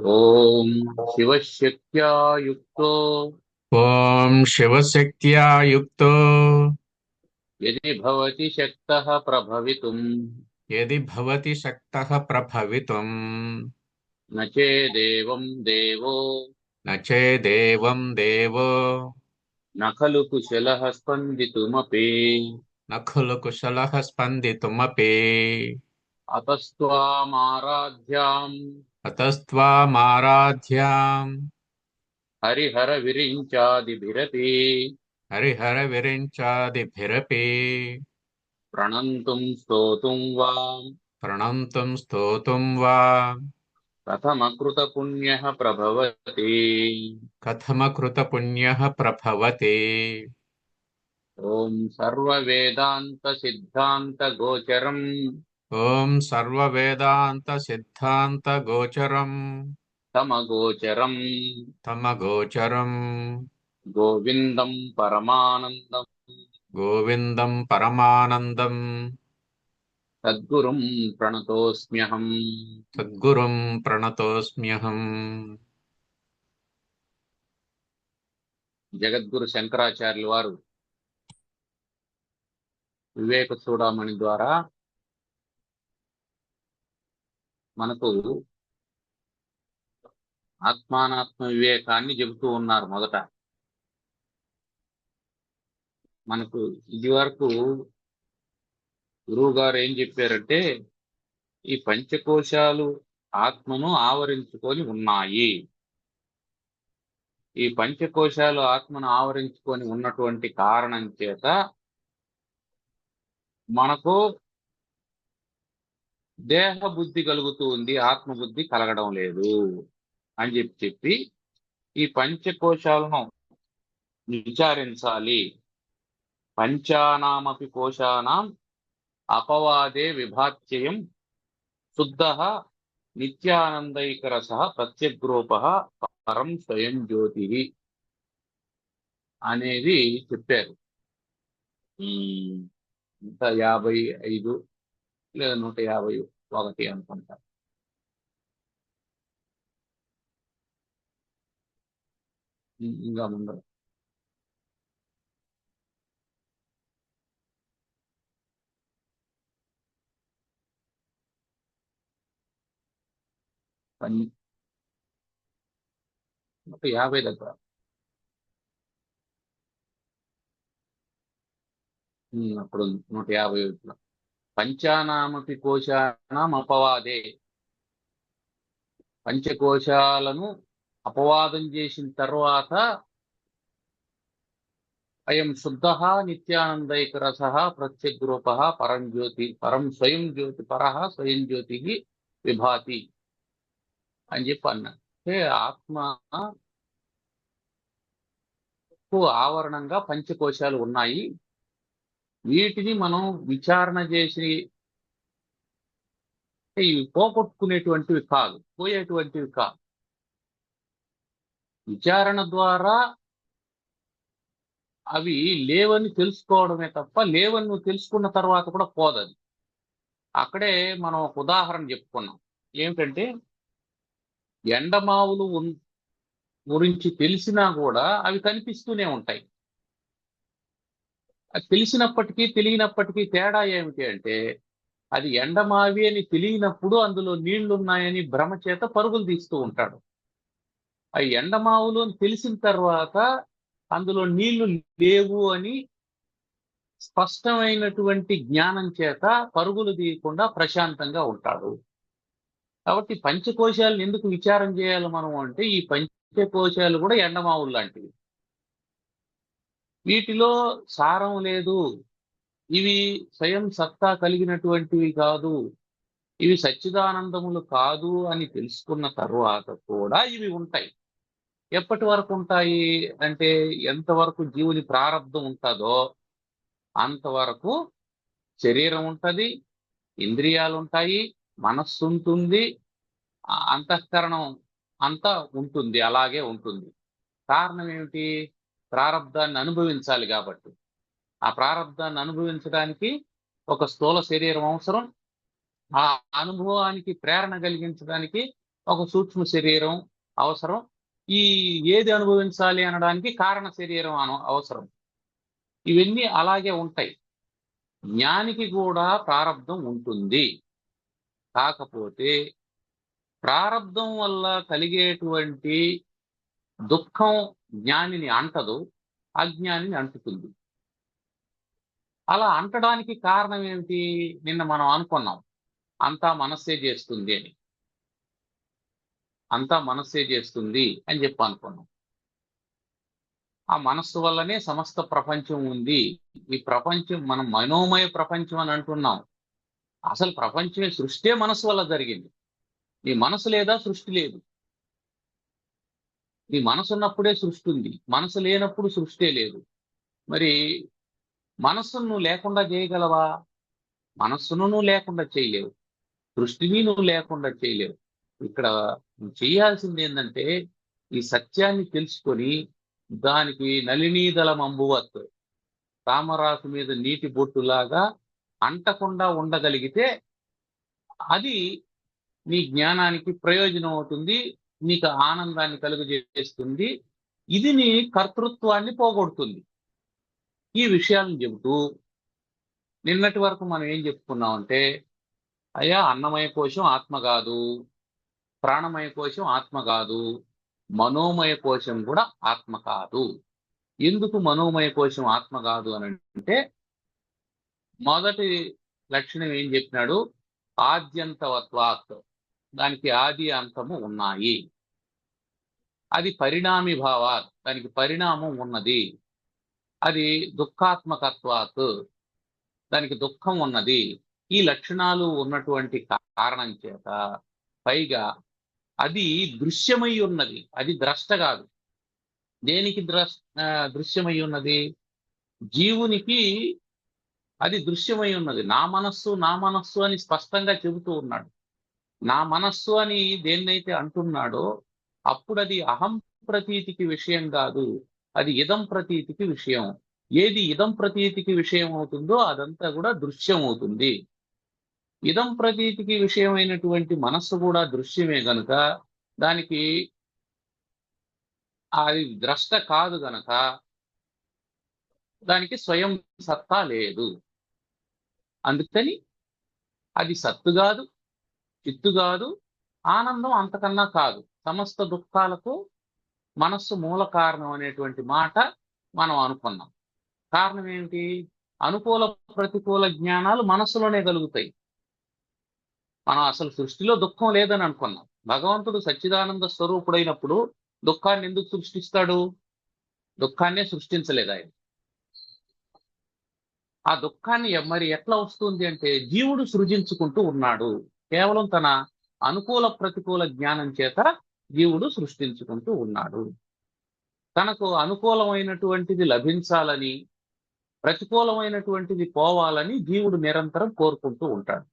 ఓం శివశక్త్యా యుక్తో ఓం శివశక్త్యా యుక్తో యది భవతి శక్తః ప్రభవితుం యది భవతి శక్తః ప్రభవితుం న చేదేవం దేవో న చేదేవం దేవో న ఖలు కుశలః స్పందితుమపి న ఖలు కుశలః స్పందితుమపి అతస్త్వామారాధ్యాం అతస్త్వామారాధ్యాం హరిహర విరించాదిభిరపి హరిహర విరించాదిభిరపి ప్రణంతుం స్తోతుం వా ప్రణంతుం స్తోతుం వా కథమకృత పుణ్యః ప్రభవతి. కథమకృత పుణ్యః ప్రభవతి. ఓం సర్వవేదాంత సిద్ధాంత గోచరం ఓం సర్వవేదాంత సిద్ధాంత గోచరం తమగోచరం తమగోచరం గోవిందం పరమానందం గోవిందం పరమానందం సద్గురుం ప్రణతోస్మ్యహం. సద్గురుం ప్రణతోస్మ్యహం. జగద్గురు శంకరాచార్యుల వారు వివేక చూడమణి ద్వారా మనకు ఆత్మానాత్మ వివేకాన్ని చెబుతూ ఉన్నారు. మొదట మనకు ఇది వరకు గురువు గారు ఏం చెప్పారంటే, ఈ పంచకోశాలు ఆత్మను ఆవరించుకొని ఉన్నాయి. ఈ పంచకోశాలు ఆత్మను ఆవరించుకొని ఉన్నటువంటి కారణం చేత మనకు దేహ బుద్ధి కలుగుతూ ఉంది, ఆత్మబుద్ధి కలగడం లేదు అని చెప్పి ఈ పంచకోశాలను విచారించాలి. పంచానామపి కోశానాం అపవాదే విభాత్యయం శుద్ధ నిత్యానందైకరస ప్రత్యగ్రూప పరం స్వయం జ్యోతి అనేది చెప్పారు. 155 లేదా 151 అనుకుంటా. ఇంకా ముందర పన్- 150 దగ్గర అప్పుడు 151 పంచానామపి కోశానాం అపవాదే, పంచకోశాలను అపవాదం చేసిన తర్వాత అయం శుద్ధ నిత్యానందైకరస ప్రత్యగ్రూప పరం జ్యోతి పరం స్వయం జ్యోతి పరః స్వయం జ్యోతి విభాతి అని చెప్పి అన్నారు. అంటే ఆత్మకు ఆవరణంగా పంచకోశాలు ఉన్నాయి. వీటిని మనం విచారణ చేసి ఇవి పోగొట్టుకునేటువంటివి కాదు, పోయేటువంటివి కాదు. విచారణ ద్వారా అవి లేవని తెలుసుకోవడమే తప్ప, లేవని నువ్వు తెలుసుకున్న తర్వాత కూడా పోదది. అక్కడే మనం ఒక ఉదాహరణ చెప్పుకున్నాం. ఏమిటంటే, ఎండమావులు గురించి తెలిసినా కూడా అవి కనిపిస్తూనే ఉంటాయి. అది తెలిసినప్పటికీ తెలియనప్పటికీ తేడా ఏమిటి అంటే, అది ఎండమావి అని తెలియనప్పుడు అందులో నీళ్లున్నాయని భ్రమ చేత పరుగులు తీస్తూ ఉంటాడు. ఆ ఎండమావులు అని తెలిసిన తర్వాత అందులో నీళ్లు లేవు అని స్పష్టమైనటువంటి జ్ఞానం చేత పరుగులు తీయకుండా ప్రశాంతంగా ఉంటాడు. కాబట్టి పంచకోశాలను ఎందుకు విచారం చేయాలి మనం అంటే, ఈ పంచకోశాలు కూడా ఎండమావులు లాంటివి. వీటిలో సారం లేదు, ఇవి స్వయం సత్తా కలిగినటువంటివి కాదు, ఇవి సచ్చిదానందములు కాదు అని తెలుసుకున్న తర్వాత కూడా ఇవి ఉంటాయి. ఎప్పటి వరకు ఉంటాయి అంటే, ఎంతవరకు జీవుని ప్రారంధం ఉంటుందో అంతవరకు శరీరం ఉంటుంది, ఇంద్రియాలు ఉంటాయి, మనస్సు ఉంటుంది, అంతఃకరణం అంతా ఉంటుంది, అలాగే ఉంటుంది. కారణం ఏమిటి? ప్రారంధాన్ని అనుభవించాలి కాబట్టి. ఆ ప్రారంధాన్ని అనుభవించడానికి ఒక స్థూల శరీరం అవసరం. ఆ అనుభవానికి ప్రేరణ కలిగించడానికి ఒక సూక్ష్మ శరీరం అవసరం. ఈ ఏది అనుభవించాలి అనడానికి కారణ శరీరం అవసరం. ఇవన్నీ అలాగే ఉంటాయి. జ్ఞానికి కూడా ప్రారబ్ధం ఉంటుంది. కాకపోతే ప్రారబ్ధం వల్ల కలిగేటువంటి దుఃఖం జ్ఞానిని అంటదు, అజ్ఞానిని అంటుతుంది. అలా అంటడానికి కారణం ఏమిటి? నిన్న మనం అనుకున్నాం, అంతా మనస్సే చేస్తుంది అని. అంతా మనస్సే చేస్తుంది అని చెప్పి అనుకున్నాం. ఆ మనస్సు వల్లనే సమస్త ప్రపంచం ఉంది. ఈ ప్రపంచం మనం మనోమయ ప్రపంచం అని అంటున్నాం. అసలు ప్రపంచమే, సృష్టే మనస్సు వల్ల జరిగింది. నీ మనసు లేదా సృష్టి లేదు. నీ మనసు ఉన్నప్పుడే సృష్టి ఉంది, మనసు లేనప్పుడు సృష్టే లేదు. మరి మనస్సును నువ్వు లేకుండా చేయగలవా? మనస్సును నువ్వు లేకుండా చేయలేవు, సృష్టిని నువ్వు లేకుండా చేయలేవు. ఇక్కడ నువ్వు చేయాల్సింది ఏంటంటే ఈ సత్యాన్ని తెలుసుకొని దానికి నలినీదళం అంబువత్, తామరాకు మీద నీటి బొట్టులాగా అంటకుండా ఉండగలిగితే అది నీ జ్ఞానానికి ప్రయోజనం అవుతుంది, నీకు ఆనందాన్ని కలుగజేస్తుంది, ఇది నీ కర్తృత్వాన్ని పోగొడుతుంది. ఈ విషయాలను చెబుతూ నిన్నటి వరకు మనం ఏం చెప్పుకున్నామంటే, అయ్యా అన్నమయ కోశం ఆత్మ కాదు, ప్రాణమయ కోశం ఆత్మ కాదు, మనోమయ కోశం కూడా ఆత్మ కాదు. ఎందుకు మనోమయ కోశం ఆత్మ కాదు అని అంటే, మొదటి లక్షణం ఏం చెప్పినాడు? ఆద్యంతవత్వాత్, దానికి ఆది అంతము ఉన్నాయి. అది పరిణామి భావాత్, దానికి పరిణామం ఉన్నది. అది దుఃఖాత్మకత్వాత్, దానికి దుఃఖం ఉన్నది. ఈ లక్షణాలు ఉన్నటువంటి కారణం చేత పైగా అది దృశ్యమై ఉన్నది, అది ద్రష్ట కాదు. దేనికి దృశ్యమై ఉన్నది? జీవునికి అది దృశ్యమై ఉన్నది. నా మనస్సు అని స్పష్టంగా చెబుతూ ఉన్నాడు. నా మనస్సు అని దేన్నైతే అంటున్నాడో అప్పుడు అది అహం ప్రతీతికి విషయం కాదు, అది ఇదం ప్రతీతికి విషయం. ఏది ఇదం ప్రతీతికి విషయం అవుతుందో అదంతా కూడా దృశ్యం అవుతుంది. ఇదం ప్రతీతికి విషయమైనటువంటి మనస్సు కూడా దృశ్యమే గనుక దానికి అది ద్రష్ట కాదు గనక దానికి స్వయం సత్తా లేదు. అందుకని అది సత్తు కాదు, చిత్తు కాదు, ఆనందం అంతకన్నా కాదు. సమస్త దుఃఖాలకు మనస్సు మూల కారణం అనేటువంటి మాట మనం అనుకున్నాం. కారణం ఏమిటి? అనుకూల ప్రతికూల జ్ఞానాలు మనస్సులోనే కలుగుతాయి. మనం అసలు సృష్టిలో దుఃఖం లేదని అనుకున్నాం. భగవంతుడు సచ్చిదానంద స్వరూపుడైనప్పుడు దుఃఖాన్ని ఎందుకు సృష్టిస్తాడు? దుఃఖాన్నే సృష్టించలేదు ఆయన. ఆ దుఃఖాన్ని మరి ఎట్లా వస్తుంది అంటే జీవుడు సృజించుకుంటూ ఉన్నాడు. కేవలం తన అనుకూల ప్రతికూల జ్ఞానం చేత జీవుడు సృష్టించుకుంటూ ఉన్నాడు. తనకు అనుకూలమైనటువంటిది లభించాలని, ప్రతికూలమైనటువంటిది పోవాలని జీవుడు నిరంతరం కోరుకుంటూ ఉంటాడు.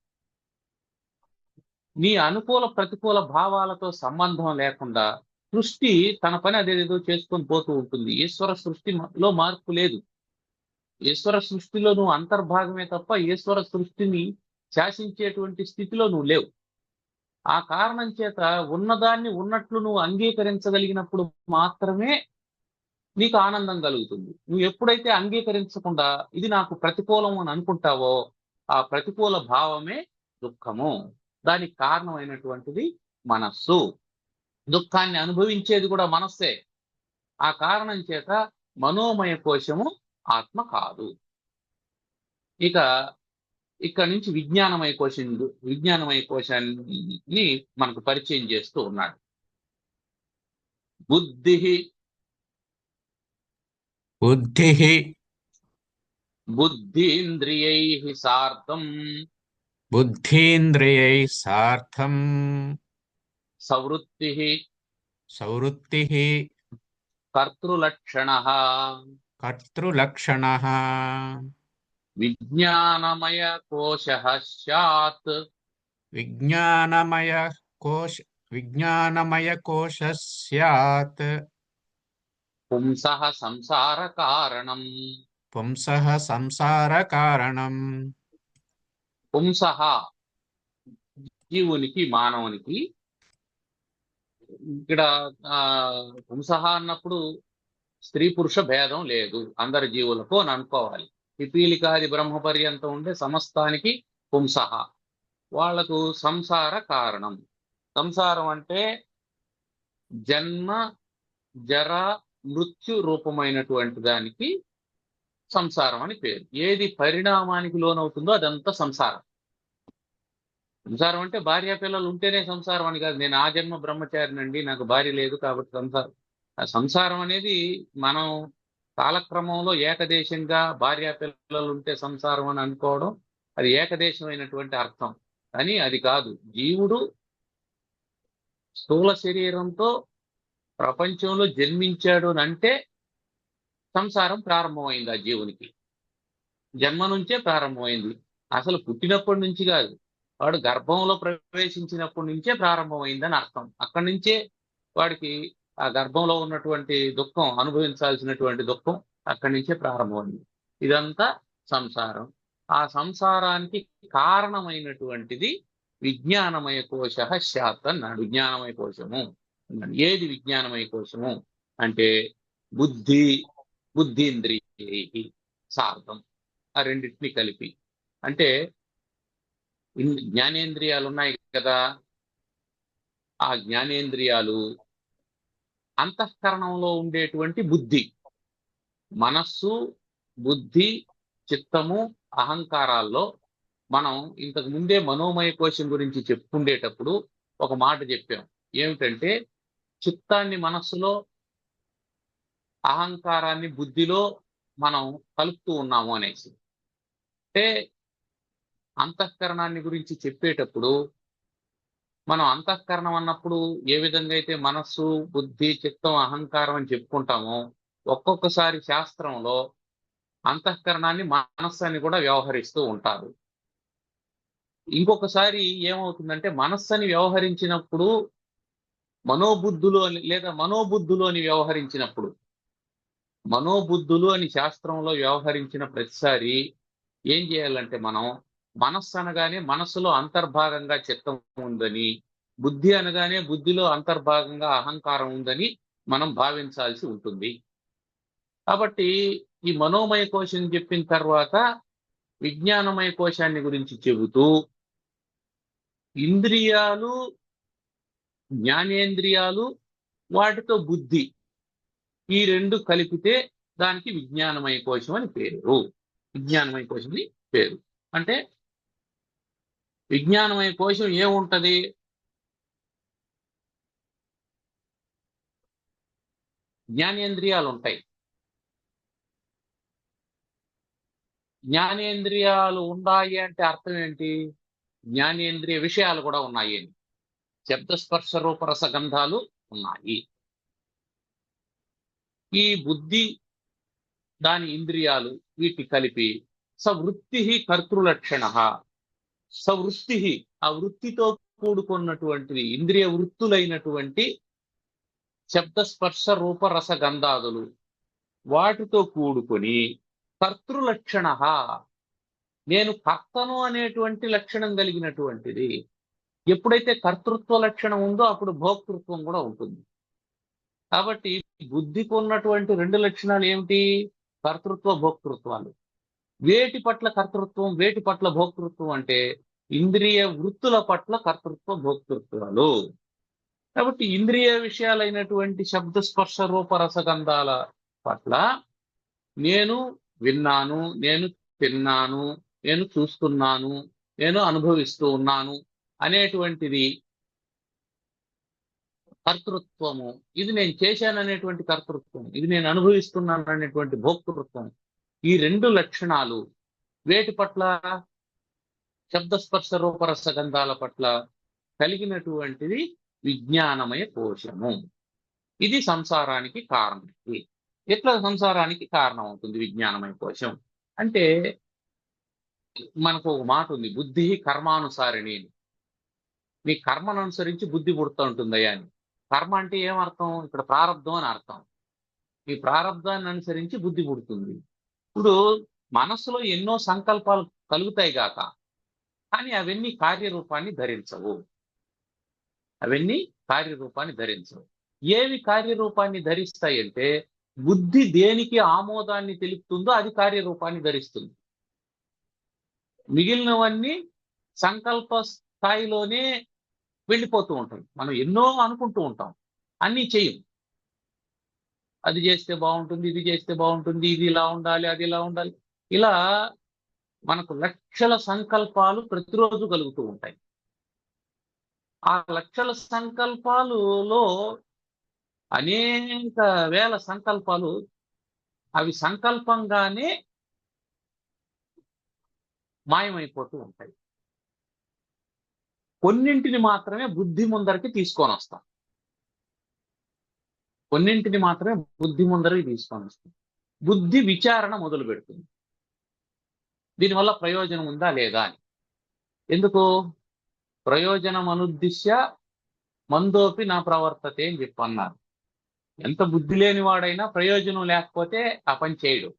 నీ అనుకూల ప్రతికూల భావాలతో సంబంధం లేకుండా సృష్టి తన పని అదేదో చేసుకొని పోతూ ఉంటుంది. ఈశ్వర సృష్టిలో మార్పు లేదు. ఈశ్వర సృష్టిలో నువ్వు అంతర్భాగమే తప్ప ఈశ్వర సృష్టిని శాసించేటువంటి స్థితిలో నువ్వు లేవు. ఆ కారణం చేత ఉన్నదాన్ని ఉన్నట్లు నువ్వు అంగీకరించగలిగినప్పుడు మాత్రమే నీకు ఆనందం కలుగుతుంది. నువ్వు ఎప్పుడైతే అంగీకరించకుండా ఇది నాకు ప్రతికూలం అని అనుకుంటావో ఆ ప్రతికూల భావమే దుఃఖము. దానికి కారణమైనటువంటిది మనస్సు. దుఃఖాన్ని అనుభవించేది కూడా మనస్సే. ఆ కారణం చేత మనోమయ కోశము ఆత్మ కాదు. ఇక ఇక్కడ నుంచి విజ్ఞానమయ కోశాన్ని మనకు పరిచయం చేస్తూ ఉన్నాడు. బుద్ధి బుద్ధీంద్రియైః సార్థం బుద్ధీంద్రియై సార్థం సవృత్తిః కర్తృలక్షణః కర్తృలక్షణః విజ్ఞానమయ కోశః స్యాత్ విజ్ఞానమయ కోశः స్యాత్ పుంసః సంసార కారణం. పుంసః సంసార కారణం. పుంసః జీవునికి, మానవునికి, ఇక్కడ ఆ పుంసహ అన్నప్పుడు స్త్రీ పురుష భేదం లేదు, అందరి జీవులకు అని అనుకోవాలి. పిపీలికాది బ్రహ్మ పర్యంతం ఉండే సమస్తానికి పుంసహ. వాళ్లకు సంసార కారణం. సంసారం అంటే జన్మ జర మృత్యు రూపమైనటువంటి దానికి సంసారం అని పేరు. ఏది పరిణామానికి లోనవుతుందో అదంతా సంసారం. సంసారం అంటే భార్య పిల్లలు ఉంటేనే సంసారం అని కాదు. నేను ఆ జన్మ బ్రహ్మచారినండి, నాకు భార్య లేదు కాబట్టి సంసారం. ఆ సంసారం అనేది మనం కాలక్రమంలో ఏకదేశంగా భార్య పిల్లలు ఉంటే సంసారం అని అనుకోవడం, అది ఏకదేశమైనటువంటి అర్థం. కానీ అది కాదు. జీవుడు స్థూల శరీరంతో ప్రపంచంలో జన్మించాడు అని అంటే సంసారం ప్రారంభమైంది ఆ జీవునికి. జన్మ నుంచే ప్రారంభమైంది, అసలు పుట్టినప్పటి నుంచి కాదు. వాడు గర్భంలో ప్రవేశించినప్పటి నుంచే ప్రారంభమైందని అర్థం. అక్కడి నుంచే వాడికి ఆ గర్భంలో ఉన్నటువంటి దుఃఖం, అనుభవించాల్సినటువంటి దుఃఖం అక్కడి నుంచే ప్రారంభమైంది. ఇదంతా సంసారం. ఆ సంసారానికి కారణమైనటువంటిది విజ్ఞానమయ కోశ శాత్ అన్నాడు. విజ్ఞానమయ కోశము అన్నాడు. ఏది విజ్ఞానమయ కోశము అంటే బుద్ధి, బుద్ధీంద్రియ సార్థం, ఆ రెండింటిని కలిపి. అంటే జ్ఞానేంద్రియాలు ఉన్నాయి కదా, ఆ జ్ఞానేంద్రియాలు అంతఃకరణంలో ఉండేటువంటి బుద్ధి, మనస్సు, బుద్ధి, చిత్తము, అహంకారాల్లో మనం ఇంతకు ముందే మనోమయ కోశం గురించి చెప్పుకుండేటప్పుడు ఒక మాట చెప్పాం. ఏమిటంటే చిత్తాన్ని మనస్సులో, అహంకారాన్ని బుద్ధిలో మనం కలుపుతూ ఉన్నాము అనేసి. అంటే అంతఃకరణాన్ని గురించి చెప్పేటప్పుడు మనం అంతఃకరణం అన్నప్పుడు ఏ విధంగా అయితే మనస్సు, బుద్ధి, చిత్తం, అహంకారం అని చెప్పుకుంటామో, ఒక్కొక్కసారి శాస్త్రంలో అంతఃకరణాన్ని మనస్సు అని కూడా వ్యవహరిస్తూ ఉంటారు. ఇంకొకసారి ఏమవుతుందంటే మనస్సు అని వ్యవహరించినప్పుడు మనోబుద్ధులు అని, లేదా మనోబుద్ధులు అని వ్యవహరించినప్పుడు, మనోబుద్ధులు అని శాస్త్రంలో వ్యవహరించిన ప్రతిసారి ఏం చేయాలంటే మనం మనస్సు అనగానే మనస్సులో అంతర్భాగంగా చిత్తం ఉందని, బుద్ధి అనగానే బుద్ధిలో అంతర్భాగంగా అహంకారం ఉందని మనం భావించాల్సి ఉంటుంది. కాబట్టి ఈ మనోమయ కోశం చెప్పిన తర్వాత విజ్ఞానమయ కోశాన్ని గురించి చెబుతూ ఇంద్రియాలు, జ్ఞానేంద్రియాలు, వాటితో బుద్ధి, ఈ రెండు కలిపితే దానికి విజ్ఞానమయ కోశం అని పేరు. విజ్ఞానమయ కోశం అని పేరు. అంటే విజ్ఞానమయ కోశం ఏముంటది? జ్ఞానేంద్రియాలు ఉంటాయి. జ్ఞానేంద్రియాలు ఉన్నాయి అంటే అర్థం ఏంటి? జ్ఞానేంద్రియ విషయాలు కూడా ఉన్నాయి అని. శబ్దస్పర్శ రూపరస గంధాలు ఉన్నాయి. ఈ బుద్ధి, దాని ఇంద్రియాలు, వీటి కలిపి సవృత్తి కర్తృలక్షణ. సవృత్తి, ఆ వృత్తితో కూడుకున్నటువంటిది, ఇంద్రియ వృత్తులైనటువంటి శబ్దస్పర్శ రూపరస గంధాదులు, వాటితో కూడుకొని కర్తృలక్షణ, నేను కర్తను అనేటువంటి లక్షణం కలిగినటువంటిది. ఎప్పుడైతే కర్తృత్వ లక్షణం ఉందో అప్పుడు భోక్తృత్వం కూడా ఉంటుంది. కాబట్టి బుద్ధికి ఉన్నటువంటి రెండు లక్షణాలు ఏమిటి? కర్తృత్వ భోక్తృత్వాలు. వేటి పట్ల కర్తృత్వం, వేటి పట్ల భోక్తృత్వం అంటే ఇంద్రియ వృత్తుల పట్ల కర్తృత్వ భోక్తృత్వాలు. కాబట్టి ఇంద్రియ విషయాలైనటువంటి శబ్ద స్పర్శ రూప రసగంధాల పట్ల నేను విన్నాను, నేను తిన్నాను, నేను చూస్తున్నాను, నేను అనుభవిస్తూ ఉన్నాను అనేటువంటిది కర్తృత్వము. ఇది నేను చేశాను అనేటువంటి కర్తృత్వం, ఇది నేను అనుభవిస్తున్నాను అనేటువంటి భోక్తృత్వం. ఈ రెండు లక్షణాలు వేటి పట్ల? శబ్దస్పర్శ రూపరస గంధాల పట్ల కలిగినటువంటిది విజ్ఞానమయ కోశము. ఇది సంసారానికి కారణం. ఎట్లా సంసారానికి కారణం అవుతుంది విజ్ఞానమయ కోశం అంటే? మనకు ఒక మాట ఉంది, బుద్ధి కర్మానుసారిణి అని. మీ కర్మను అనుసరించి బుద్ధి పుడుతూ ఉంటుందయ్యా అని. కర్మ అంటే ఏమర్థం? ఇక్కడ ప్రారంధం అని అర్థం. ఈ ప్రారంధాన్ని అనుసరించి బుద్ధి పుడుతుంది. ఇప్పుడు మనస్సులో ఎన్నో సంకల్పాలు కలుగుతాయి గాక, కానీ అవన్నీ కార్యరూపాన్ని ధరించవు. అవన్నీ కార్యరూపాన్ని ధరించవు. ఏవి కార్యరూపాన్ని ధరిస్తాయంటే బుద్ధి దేనికి ఆమోదాన్ని తెలుపుతుందో అది కార్యరూపాన్ని ధరిస్తుంది. మిగిలినవన్నీ సంకల్ప స్థాయిలోనే వెళ్ళిపోతూ ఉంటాయి. మనం ఎన్నో అనుకుంటూ ఉంటాం, అన్నీ చెయ్యం. అది చేస్తే బాగుంటుంది, ఇది చేస్తే బాగుంటుంది, ఇది ఇలా ఉండాలి, అది ఇలా ఉండాలి. ఇలా మనకు లక్షల సంకల్పాలు ప్రతిరోజు కలుగుతూ ఉంటాయి. ఆ లక్షల సంకల్పాలులో అనేక వేల సంకల్పాలు అవి సంకల్పంగానే మాయమైపోతూ ఉంటాయి. కొన్నింటిని మాత్రమే బుద్ధి ముందరికి తీసుకొని వస్తాం. కొన్నింటిని మాత్రమే బుద్ధి ముందరికి తీసుకొని వస్తాం. బుద్ధి విచారణ మొదలు పెడుతుంది. దీనివల్ల ప్రయోజనం ఉందా లేదా అని. ఎందుకు? ప్రయోజనం అనుద్దిశ్య మందోపి నా ప్రవర్తతే అని చెప్పన్నారు. ఎంత బుద్ధి లేని వాడైనా ప్రయోజనం లేకపోతే ఆ పని చేయడు.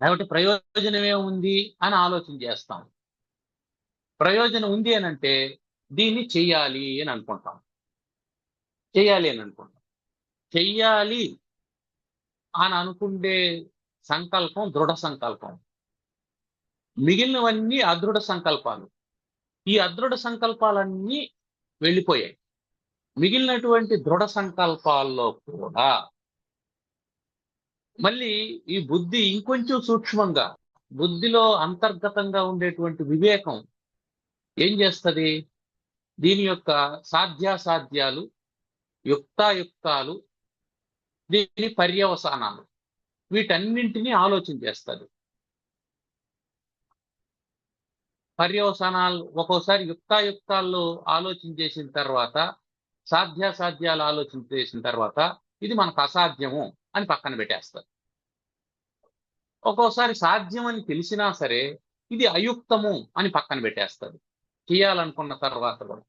కాబట్టి ప్రయోజనం ఏముంది అని ఆలోచన చేస్తాం. ప్రయోజనం ఉంది అని అంటే దీన్ని చెయ్యాలి అని అనుకుంటాం. చెయ్యాలి అని అనుకుంటాం. చెయ్యాలి అని అనుకుండే సంకల్పం దృఢ సంకల్పం. మిగిలినవన్నీ అదృఢ సంకల్పాలు. ఈ అదృఢ సంకల్పాలన్నీ వెళ్ళిపోయాయి. మిగిలినటువంటి దృఢ సంకల్పాల్లో కూడా మళ్ళీ ఈ బుద్ధి ఇంకొంచెం సూక్ష్మంగా, బుద్ధిలో అంతర్గతంగా ఉండేటువంటి వివేకం ఏం చేస్తుంది? దీని యొక్క సాధ్యాసాధ్యాలు, యుక్తాయుక్తాలు, దీని పర్యవసానాలు, వీటన్నింటినీ ఆలోచన చేస్తుంది. పర్యవసానాలు ఒక్కోసారి యుక్తాయుక్తాల్లో ఆలోచన చేసిన తర్వాత, సాధ్యాసాధ్యాలు ఆలోచన చేసిన తర్వాత ఇది మనకు అసాధ్యము అని పక్కన పెట్టేస్తారు. ఒక్కోసారి సాధ్యం అని తెలిసినా సరే ఇది అయుక్తము అని పక్కన పెట్టేస్తుంది. చేయాలనుకున్న తర్వాత కూడా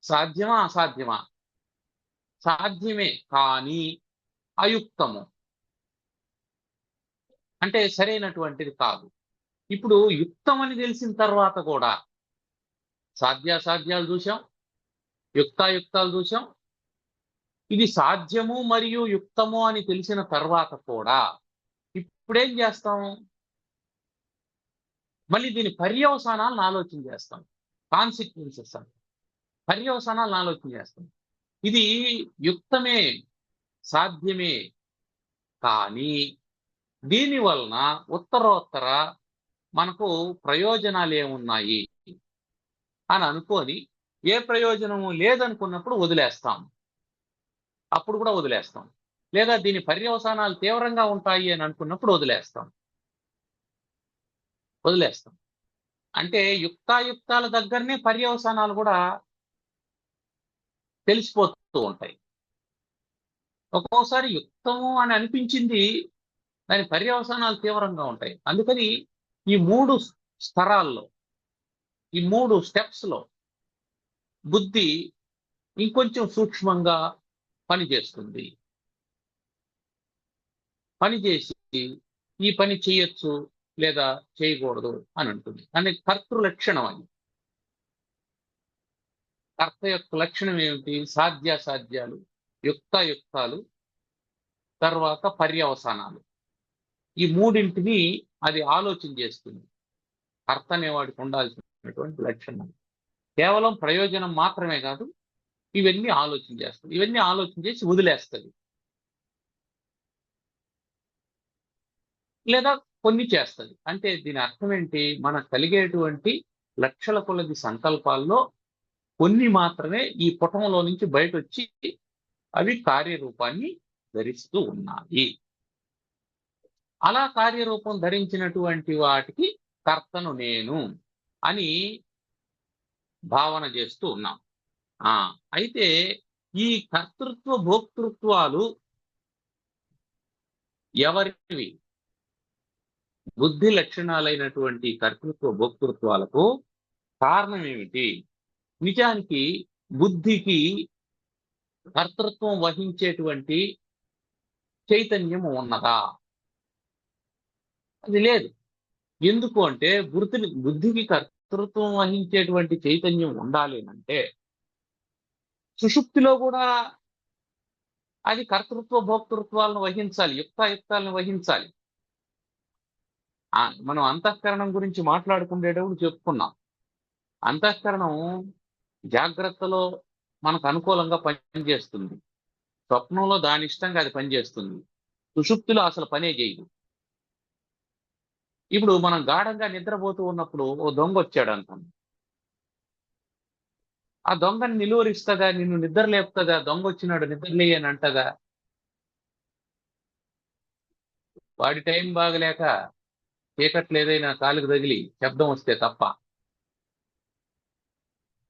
సాధ్యమా అసాధ్యమా? సాధ్యమే కానీ అయుక్తము అంటే సరైనటువంటిది కాదు. ఇప్పుడు యుక్తం అని తెలిసిన తర్వాత కూడా సాధ్యాసాధ్యాలు చూసాం, యుక్తాయుక్తాలు చూసాం. ఇది సాధ్యము మరియు యుక్తము అని తెలిసిన తర్వాత కూడా ఇప్పుడేం చేస్తాం? మళ్ళీ దీని పర్యవసానాలను ఆలోచన చేస్తాం. కాన్సిక్వెన్సెస్ అని పర్యవసానాలను ఆలోచన చేస్తాం. ఇది యుక్తమే, సాధ్యమే, కానీ దీని వలన ఉత్తరోత్తర మనకు ప్రయోజనాలు ఏమున్నాయి అని అనుకొని ఏ ప్రయోజనము లేదనుకున్నప్పుడు వదిలేస్తాం. అప్పుడు కూడా వదిలేస్తాం. లేదా దీని పర్యవసానాలు తీవ్రంగా ఉంటాయి అని అనుకున్నప్పుడు వదిలేస్తాం. అంటే యుక్తాయుక్తాల దగ్గరనే పర్యవసానాలు కూడా తెలిసిపోతూ ఉంటాయి. ఒక్కోసారి యుక్తము అని అనిపించింది, దాని పర్యవసానాలు తీవ్రంగా ఉంటాయి. అందుకని ఈ 3 స్తరాల్లో, ఈ 3 స్టెప్స్లో బుద్ధి ఇంకొంచెం సూక్ష్మంగా పనిచేస్తుంది. పనిచేసి ఈ పని చేయొచ్చు లేదా చేయకూడదు అని అంటుంది. అంటే కర్తృ లక్షణం అని. కర్త యొక్క లక్షణం ఏమిటి? సాధ్యాసాధ్యాలు, యుక్తాయుక్తాలు, తర్వాత పర్యవసానాలు. ఈ మూడింటిని అది ఆలోచన చేస్తుంది. కర్త అనేవాడికి ఉండాల్సినటువంటి లక్షణం కేవలం ప్రయోజనం మాత్రమే కాదు, ఇవన్నీ ఆలోచన చేస్తుంది. ఇవన్నీ ఆలోచన చేసి వదిలేస్తుంది. లేదా కొన్ని చేస్తుంది. అంటే దీని అర్థం ఏంటి? మనకు కలిగేటువంటి లక్షల కొలది సంకల్పాల్లో కొన్ని మాత్రమే ఈ పుటంలో నుంచి బయట వచ్చి అవి కార్యరూపాన్ని ధరిస్తూ ఉన్నాయి. అలా కార్యరూపం ధరించినటువంటి వాటికి కర్తను నేను అని భావన చేస్తూ ఉన్నాం. అయితే ఈ కర్తృత్వ భోక్తృత్వాలు ఎవరివి? బుద్ధి లక్షణాలైనటువంటి కర్తృత్వ భోక్తృత్వాలకు కారణం ఏమిటి? నిజానికి బుద్ధికి కర్తృత్వం వహించేటువంటి చైతన్యము ఉన్నదా? అది లేదు. ఎందుకు అంటే బుద్ధికి కర్తృత్వం వహించేటువంటి చైతన్యం ఉండాలి అంటే సుషుప్తిలో కూడా అది కర్తృత్వ భోక్తృత్వాలను వహించాలి, యుక్తాయుక్తాలను వహించాలి. మనం అంతఃకరణం గురించి మాట్లాడుకునేటప్పుడు చెప్పుకున్నాం. అంతఃకరణం జాగ్రత్తలో మనకు అనుకూలంగా పనిచేస్తుంది, స్వప్నంలో దాని ఇష్టంగా అది పనిచేస్తుంది, సుషుప్తిలో అసలు పనే చేయదు. ఇప్పుడు మనం గాఢంగా నిద్రపోతూ ఉన్నప్పుడు ఓ దొంగ వచ్చాడు అంటాం. ఆ దొంగని నిలువరిస్తుందా, నిన్ను నిద్ర లేపుతుందా? దొంగ వచ్చినాడు నిద్రలేయి అని అంటదా? వాడి టైం బాగలేక చీకట్లు ఏదైనా కాలుకు తగిలి శబ్దం వస్తే తప్ప.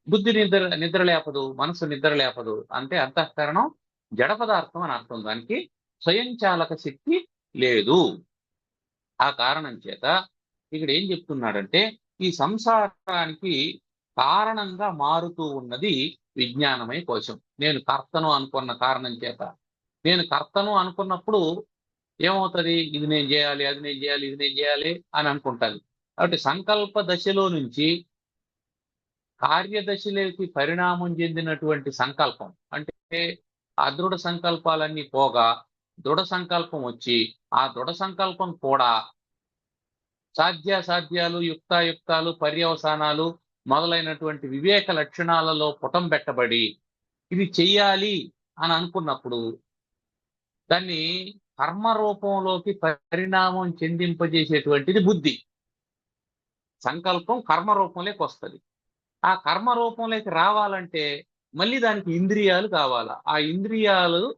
బుద్ధి నిద్ర లేపదు, మనసు నిద్ర లేపదు. అంటే అంతఃకరణం జడ పదార్థం అని అర్థం. దానికి స్వయంచాలక శక్తి లేదు. ఆ కారణం చేత ఇక్కడ ఏం చెప్తున్నాడంటే ఈ సంసారానికి కారణంగా మారుతూ ఉన్నది విజ్ఞానమయ కోశం. నేను కర్తను అనుకున్న కారణం చేత, నేను కర్తను అనుకున్నప్పుడు ఏమవుతుంది? ఇది నేను చేయాలి, అది నేను చేయాలి, ఇది నేను చేయాలి అని అనుకుంటాను. కాబట్టి సంకల్ప దశలో నుంచి కార్యదశలోకి పరిణామం చెందినటువంటి సంకల్పం అంటే అదృఢ సంకల్పాలన్నీ పోగా దృఢ సంకల్పం వచ్చి, ఆ దృఢ సంకల్పం కూడా సాధ్యాసాధ్యాలు, యుక్తాయుక్తాలు, పర్యవసానాలు మొదలైనటువంటి వివేక లక్షణాలలో పుటం పెట్టబడి ఇది చెయ్యాలి అని అనుకున్నప్పుడు దాన్ని కర్మ రూపంలోకి పరిణామం చెందింపజేసేటువంటిది బుద్ధి. సంకల్పం కర్మ రూపంలోకి వస్తుంది. ఆ కర్మ రూపంలోకి రావాలంటే మళ్ళీ దానికి ఇంద్రియాలు కావాలా. ఆ ఇంద్రియాలను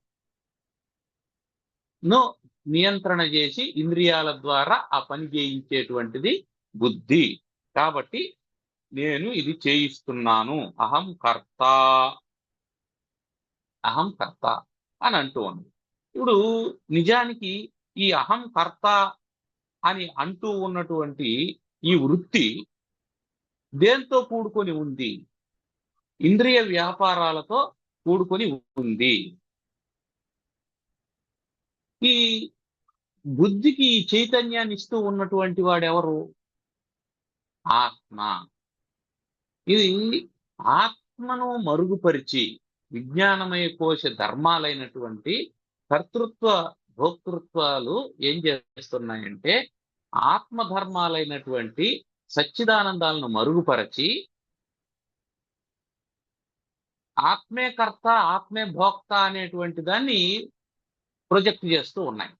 నియంత్రణ చేసి ఇంద్రియాల ద్వారా ఆ పని చేయించేటువంటిది బుద్ధి. కాబట్టి నేను ఇది చేయిస్తున్నాను, అహం కర్త, అహం కర్త అని అంటూ ఉంది. ఇప్పుడు నిజానికి ఈ అహం కర్త అని అంటూ ఉన్నటువంటి ఈ వృత్తి దేంతో కూడుకొని ఉంది? ఇంద్రియ వ్యాపారాలతో కూడుకొని ఉంది. ఈ బుద్ధికి ఈ చైతన్యాన్ని ఇస్తూ ఉన్నటువంటి వాడెవరు? ఆత్మ. ఇది ఆత్మను మరుగుపరిచి విజ్ఞానమయ కోశ ధర్మాలైనటువంటి కర్తృత్వ భోక్తృత్వాలు ఏం చేస్తున్నాయంటే ఆత్మధర్మాలైనటువంటి సచ్చిదానందాలను మరుగుపరచి ఆత్మే కర్త, ఆత్మే భోక్త అనేటువంటి దాన్ని ప్రొజెక్ట్ చేస్తూ ఉన్నాయి.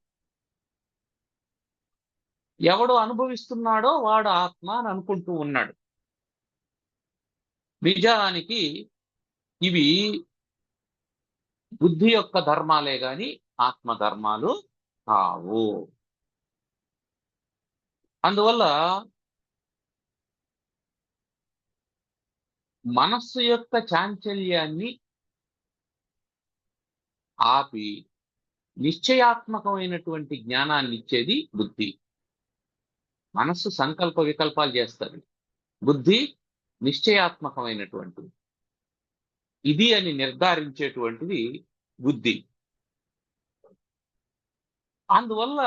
ఎవడు అనుభవిస్తున్నాడో వాడు ఆత్మ అని అనుకుంటూ ఉన్నాడు. నిజానికి ఇవి బుద్ధి యొక్క ధర్మాలే గాని ఆత్మధర్మాలు కావు. అందువల్ల మనస్సు యొక్క చాంచల్యాన్ని ఆపి నిశ్చయాత్మకమైనటువంటి జ్ఞానాన్ని ఇచ్చేది బుద్ధి. మనస్సు సంకల్ప వికల్పాలు చేస్తుంది, బుద్ధి నిశ్చయాత్మకమైనటువంటిది. ఇది అని నిర్ధారించేటువంటిది బుద్ధి. అందువల్ల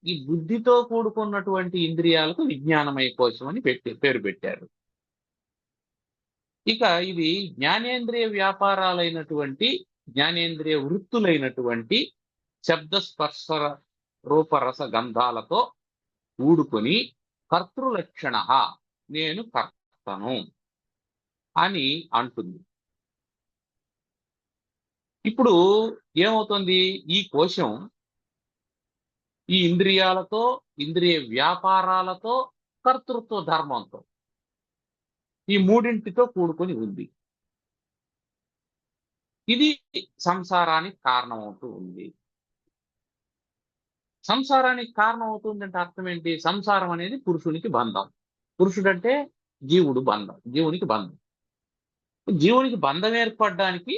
ఈ బుద్ధితో కూడుకున్నటువంటి ఇంద్రియాలకు విజ్ఞానమయ కోశం అని పేరు పెట్టారు. ఇక ఇది జ్ఞానేంద్రియ వ్యాపారాలైనటువంటి జ్ఞానేంద్రియ వృత్తులైనటువంటి శబ్ద స్పర్శ రూపరస గంధాలతో కూడుకొని కర్తృలక్షణ, నేను కర్తను అని అంటుంది. ఇప్పుడు ఏమవుతుంది? ఈ కోశం ఈ ఇంద్రియాలతో, ఇంద్రియ వ్యాపారాలతో, కర్తృత్వ ధర్మంతో, ఈ మూడింటితో కూడుకొని ఉంది. ఇది సంసారానికి కారణమవుతూ ఉంది. సంసారానికి కారణం అవుతుందంటే అర్థం ఏంటి? సంసారం అనేది పురుషునికి బంధం. పురుషుడంటే జీవుడు బంధం, జీవునికి బంధం. జీవునికి బంధం ఏర్పడడానికి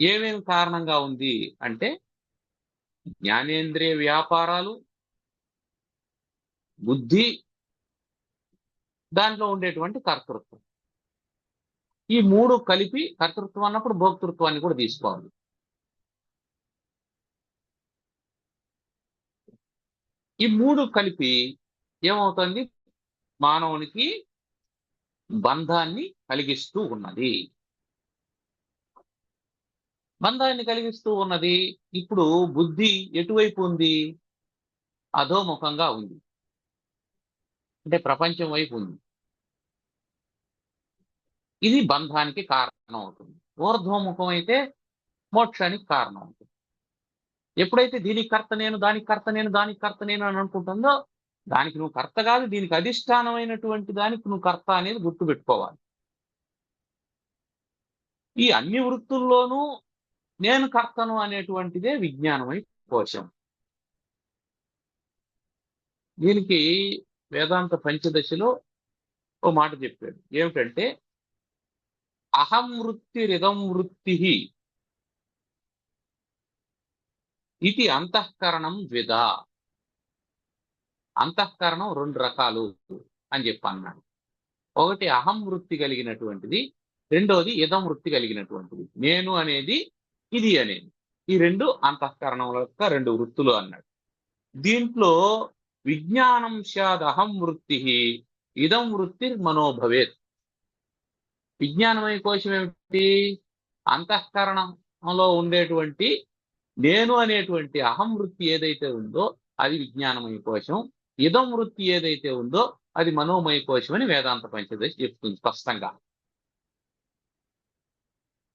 ఏమేమి కారణంగా ఉంది అంటే జ్ఞానేంద్రియ వ్యాపారాలు, బుద్ధి, దాంట్లో ఉండేటువంటి కర్తృత్వం. ఈ మూడు కలిపి కర్తృత్వం అన్నప్పుడు భోక్తృత్వాన్ని కూడా తీసుకోవాలి. ఈ మూడు కలిపి ఏమవుతుంది? మానవునికి బంధాన్ని కలిగిస్తూ ఉన్నది. బంధాన్ని కలిగిస్తూ ఉన్నది. ఇప్పుడు బుద్ధి ఎటువైపు ఉంది? అధోముఖంగా ఉంది. అంటే ప్రపంచం వైపు ఉంది. ఇది బంధానికి కారణం అవుతుంది. ఊర్ధ్వముఖం అయితే మోక్షానికి కారణం అవుతుంది. ఎప్పుడైతే దీనికి కర్త నేను, దానికి కర్త నేను, దానికి కర్త నేను అని అనుకుంటుందో, దానికి నువ్వు కర్త కాదు, దీనికి అధిష్టానమైనటువంటి దానికి నువ్వు కర్త అనేది గుర్తుపెట్టుకోవాలి. ఈ అన్ని వృత్తుల్లోనూ నేను కర్తను అనేటువంటిదే విజ్ఞానమై కోశం. దీనికి వేదాంత పంచదశలో ఓ మాట చెప్పాడు. ఏమిటంటే, అహం వృత్తిరిదం వృత్తి ఇది అంతఃకరణం ద్విధా. అంతఃకరణం 2 రకాలు అని చెప్పి అన్నాడు. ఒకటి అహం వృత్తి కలిగినటువంటిది, రెండోది ఇదం వృత్తి కలిగినటువంటిది. నేను అనేది, ఇది అనేది. ఈ 2 అంతఃకరణముల యొక్క 2 వృత్తులు అన్నాడు. దీంట్లో విజ్ఞానం స్యాద్ అహం వృత్తి ఇదం వృత్తి మనోభవేత్. విజ్ఞానమయ కోశం ఏమిటి? అంతఃకరణంలో ఉండేటువంటి నేను అనేటువంటి అహం వృత్తి ఏదైతే ఉందో అది విజ్ఞానమయ కోశం. ఇదం వృత్తి ఏదైతే ఉందో అది మనోమయ కోశం అని వేదాంత పంచదశ చెప్తుంది స్పష్టంగా.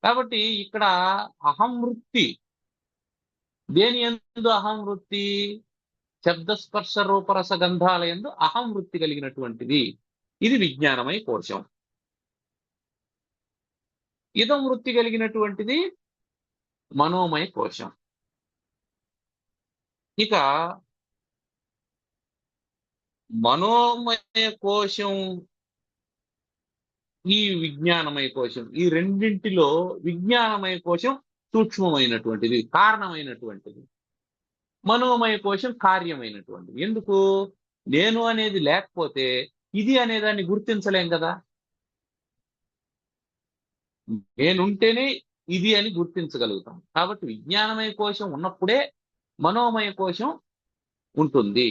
కాబట్టి ఇక్కడ అహం వృత్తి, దేని యందు అహం వృత్తి? శబ్దస్పర్శ రూపరస గంధాల యందు అహం వృత్తి కలిగినటువంటిది. ఇది విజ్ఞానమయ కోశం. ఇదం వృత్తి కలిగినటువంటిది మనోమయ కోశం. ఇక మనోమయ కోశం, ఈ విజ్ఞానమయ కోశం, ఈ రెండింటిలో విజ్ఞానమయ కోశం సూక్ష్మమైనటువంటిది, కారణమైనటువంటిది. మనోమయ కోశం కార్యమైనటువంటిది. ఎందుకు? నేను అనేది లేకపోతే ఇది అనేదాన్ని గుర్తించలేం కదా. నేనుంటేనే ఇది అని గుర్తించగలుగుతాం. కాబట్టి విజ్ఞానమయ కోశం ఉన్నప్పుడే మనోమయ కోశం ఉంటుంది.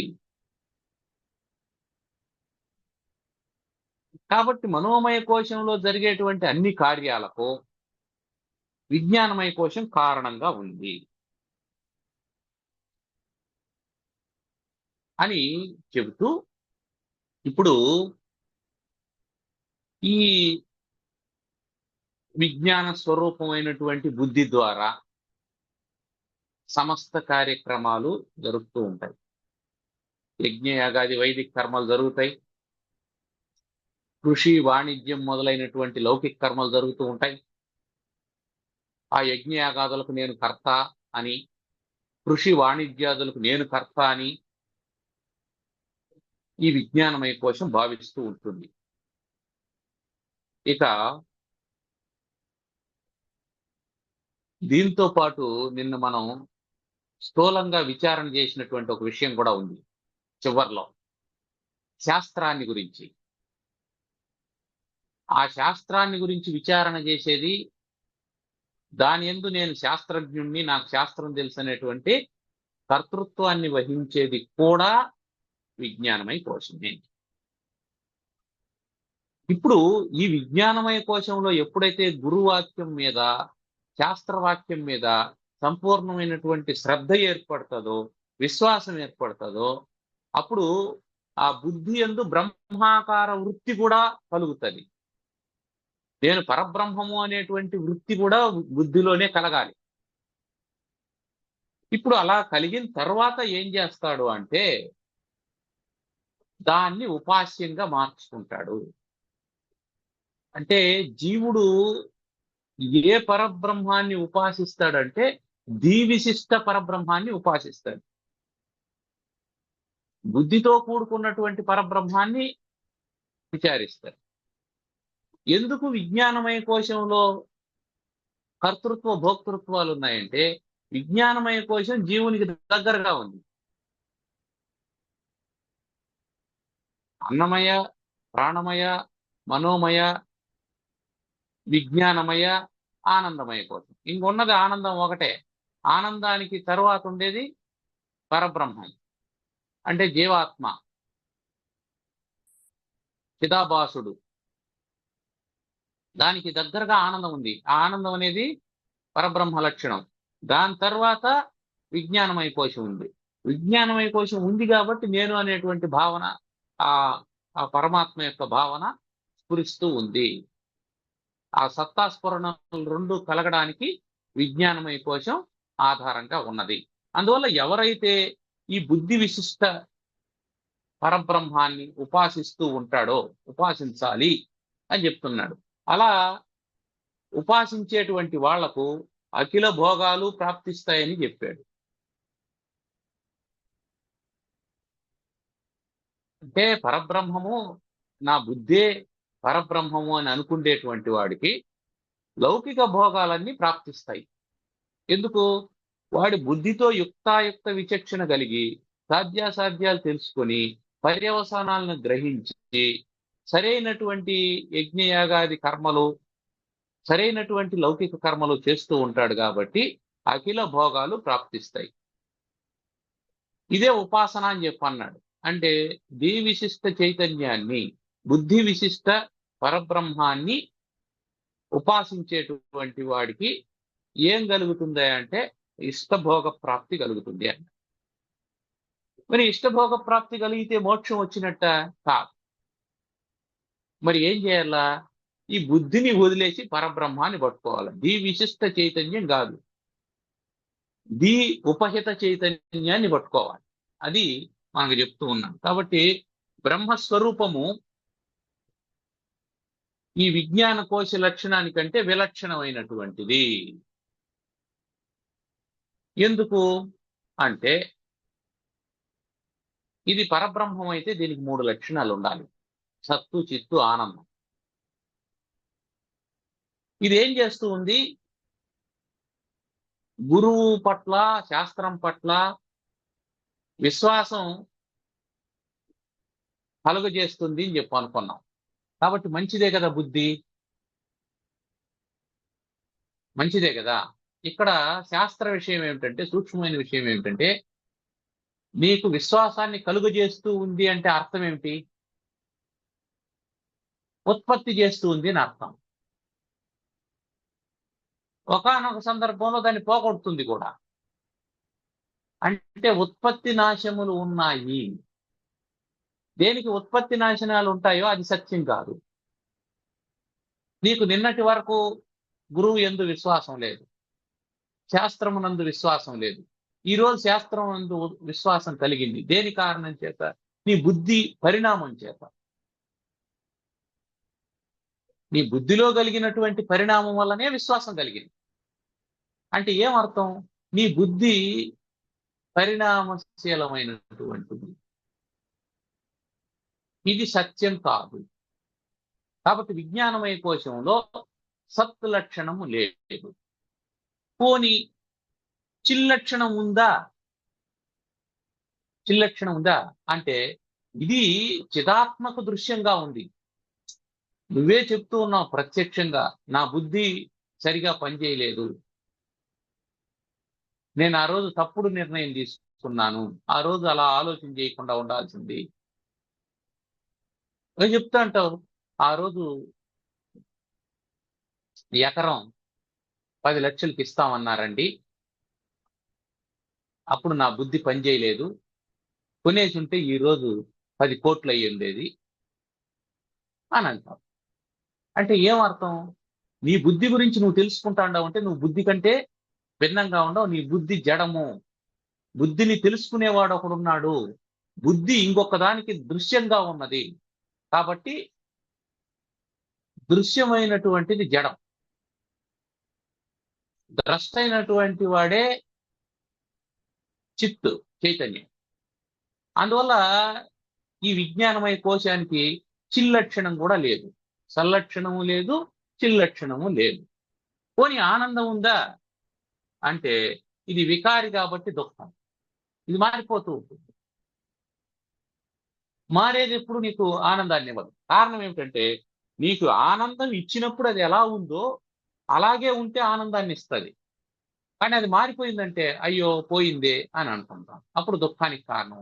కాబట్టి మనోమయ కోశంలో జరిగేటువంటి అన్ని కార్యాలకు విజ్ఞానమయ కోశం కారణంగా ఉంది అని చెబుతూ, ఇప్పుడు ఈ విజ్ఞాన స్వరూపమైనటువంటి బుద్ధి ద్వారా సమస్త కార్యక్రమాలు జరుగుతూ ఉంటాయి. యజ్ఞయాగాది వైదిక కర్మలు జరుగుతాయి. కృషి, వాణిజ్యం మొదలైనటువంటి లౌకిక కర్మలు జరుగుతూ ఉంటాయి. ఆ యజ్ఞయాగాదులకు నేను కర్త అని, కృషి వాణిజ్యాదులకు నేను కర్త అని ఈ విజ్ఞానమయ కోశం భావిస్తూ ఉంటుంది. ఇక దీంతో పాటు నిన్న మనం స్థూలంగా విచారణ చేసినటువంటి ఒక విషయం కూడా ఉంది చివర్లో, శాస్త్రాన్ని గురించి. ఆ శాస్త్రాన్ని గురించి విచారణ చేసేది, దాని యందు నేను శాస్త్రజ్ఞుణ్ణి, నాకు శాస్త్రం తెలుసు అనేటువంటి కర్తృత్వాన్ని వహించేది కూడా విజ్ఞానమయ కోశమే. ఇప్పుడు ఈ విజ్ఞానమయ కోశంలో ఎప్పుడైతే గురువాక్యం మీద, శాస్త్రవాక్యం మీద సంపూర్ణమైనటువంటి శ్రద్ధ ఏర్పడుతుందో, విశ్వాసం ఏర్పడుతుందో, అప్పుడు ఆ బుద్ధి యందు బ్రహ్మాకార వృత్తి కూడా కలుగుతుంది. నేను పరబ్రహ్మము అనేటువంటి వృత్తి కూడా బుద్ధిలోనే కలగాలి. ఇప్పుడు అలా కలిగిన తర్వాత ఏం చేస్తాడు అంటే, దాన్ని ఉపాస్యంగా మార్చుకుంటాడు. అంటే జీవుడు ఏ పరబ్రహ్మాన్ని ఉపాసిస్తాడంటే ద్వివిశిష్ట పరబ్రహ్మాన్ని ఉపాసిస్తాడు. బుద్ధితో కూడుకున్నటువంటి పరబ్రహ్మాన్ని విచారిస్తాడు. ఎందుకు విజ్ఞానమయ కోశంలో కర్తృత్వ భోక్తృత్వాలు ఉన్నాయంటే, విజ్ఞానమయ కోశం జీవునికి దగ్గరగా ఉంది. అన్నమయ, ప్రాణమయ, మనోమయ, విజ్ఞానమయ, ఆనందమయ కోశం. ఇంకొన్నది ఆనందం ఒకటే. ఆనందానికి తరువాత ఉండేది పరబ్రహ్మం అంటే జీవాత్మ. చిదాభాసుడు, దానికి దగ్గరగా ఆనందం ఉంది. ఆ ఆనందం అనేది పరబ్రహ్మ లక్షణం. దాని తర్వాత విజ్ఞానమయ కోశం ఉంది. విజ్ఞానమయ కోశం ఉంది కాబట్టి నేను అనేటువంటి భావన, ఆ ఆ పరమాత్మ యొక్క భావన స్ఫురిస్తూ ఉంది. ఆ సత్తాస్ఫురణలు రెండు కలగడానికి విజ్ఞానమయ కోశం ఆధారంగా ఉన్నది. అందువల్ల ఎవరైతే ఈ బుద్ధి విశిష్ట పరబ్రహ్మాన్ని ఉపాసిస్తూ ఉంటాడో, ఉపాసించాలి అని చెప్తున్నాడు. అలా ఉపాసించేటువంటి వాళ్లకు అఖిల భోగాలు ప్రాప్తిస్తాయని చెప్పాడు. అంటే పరబ్రహ్మము, నా బుద్ధే పరబ్రహ్మము అని అనుకునేటువంటి వాడికి లౌకిక భోగాలన్నీ ప్రాప్తిస్తాయి. ఎందుకు? వాడి బుద్ధితో యుక్తాయుక్త విచక్షణ కలిగి సాధ్యాసాధ్యాలు తెలుసుకొని పర్యవసానాలను గ్రహించి సరైనటువంటి యజ్ఞయాగాది కర్మలు, సరైనటువంటి లౌకిక కర్మలు చేస్తూ ఉంటాడు కాబట్టి అఖిల భోగాలు ప్రాప్తిస్తాయి. ఇదే ఉపాసన అని చెప్పన్నాడు. అంటే దేవి విశిష్ట చైతన్యాన్ని, బుద్ధి విశిష్ట పరబ్రహ్మాన్ని ఉపాసించేటువంటి వాడికి ఏం కలుగుతుంది అంటే ఇష్టభోగ ప్రాప్తి కలుగుతుంది అంట. మరి ఇష్టభోగ ప్రాప్తి కలిగితే మోక్షం వచ్చినట్ట కాదు. మరి ఏం చేయాలా? ఈ బుద్ధిని వదిలేసి పరబ్రహ్మాన్ని పట్టుకోవాలి. దీ విశిష్ట చైతన్యం కాదు, దీ ఉపహిత చైతన్యాన్ని పట్టుకోవాలి. అది మనకు చెప్తూ ఉన్నాం. కాబట్టి బ్రహ్మస్వరూపము ఈ విజ్ఞాన కోశ లక్షణానికంటే విలక్షణమైనటువంటిది. ఎందుకు అంటే ఇది పరబ్రహ్మం అయితే దీనికి 3 లక్షణాలు ఉండాలి: సత్తు, చిత్తు, ఆనందం. ఇది ఏం చేస్తూ ఉంది? గురువు పట్ల, శాస్త్రం పట్ల విశ్వాసం కలుగజేస్తుంది అని చెప్పి అనుకున్నాం. కాబట్టి మంచిదే కదా బుద్ధి, మంచిదే కదా. ఇక్కడ శాస్త్ర విషయం ఏమిటంటే, సూక్ష్మమైన విషయం ఏమిటంటే, నీకు విశ్వాసాన్ని కలుగజేస్తూ ఉంది అంటే అర్థం ఏమిటి? ఉత్పత్తి చేస్తూ ఉంది అని అర్థం. ఒకానొక సందర్భంలో దాన్ని పోగొడుతుంది కూడా. అంటే ఉత్పత్తి నాశములు ఉన్నాయి. దేనికి ఉత్పత్తి నాశనాలు ఉంటాయో అది సత్యం కాదు. నీకు నిన్నటి వరకు గురువు యందు విశ్వాసం లేదు, శాస్త్రమునందు విశ్వాసం లేదు. ఈరోజు శాస్త్రం నందు విశ్వాసం కలిగింది. దేని కారణం చేత? నీ బుద్ధి పరిణామం చేత. నీ బుద్ధిలో కలిగినటువంటి పరిణామం వల్లనే విశ్వాసం కలిగింది. అంటే ఏమర్థం? నీ బుద్ధి పరిణామశీలమైనటువంటిది, ఇది సత్యం కాదు. కాబట్టి విజ్ఞానమయ కోశంలో సత్ లక్షణము లేదు. పోని చిల్లక్షణం ఉందా? చిల్లక్షణం ఉందా అంటే ఇది చిదాత్మక దృశ్యంగా ఉంది. నువ్వే చెప్తూ ఉన్నావు ప్రత్యక్షంగా, నా బుద్ధి సరిగా పనిచేయలేదు, నేను ఆ రోజు తప్పుడు నిర్ణయం తీసుకున్నాను, ఆ రోజు అలా ఆలోచన చేయకుండా ఉండాల్సింది అని చెప్తా అంటావు. ఆ రోజు ఎకరం 10 లక్షలకి ఇస్తామన్నారండి, అప్పుడు నా బుద్ధి పనిచేయలేదు, కొనేసి ఉంటే ఈరోజు 10 కోట్లు అయ్యి ఉండేది అని అంటావు. అంటే ఏమర్థం? నీ బుద్ధి గురించి నువ్వు తెలుసుకుంటా ఉండవు అంటే నువ్వు బుద్ధి కంటే భిన్నంగా ఉండవు. నీ బుద్ధి జడము. బుద్ధిని తెలుసుకునేవాడు ఒకడున్నాడు, బుద్ధి ఇంకొక దానికి దృశ్యంగా ఉన్నది. కాబట్టి దృశ్యమైనటువంటిది జడం, ద్రష్ట అయినటువంటి వాడే చిత్తు, చైతన్యం. అందువల్ల ఈ విజ్ఞానమయ కోశానికి చిల్లక్షణం కూడా లేదు, సల్లక్షణము లేదు, చిల్లక్షణము లేదు. పోనీ ఆనందం ఉందా అంటే ఇది వికారి కాబట్టి దుఃఖం, ఇది మారిపోతూ ఉంటుంది. మారేది ఎప్పుడు? నీకు ఆనందాన్ని ఇవ్వదు. కారణం ఏమిటంటే నీకు ఆనందం ఇచ్చినప్పుడు అది ఎలా ఉందో అలాగే ఉంటే ఆనందాన్ని ఇస్తుంది. కానీ అది మారిపోయిందంటే అయ్యో పోయిందే అని అనుకుంటాం, అప్పుడు దుఃఖానికి కారణం.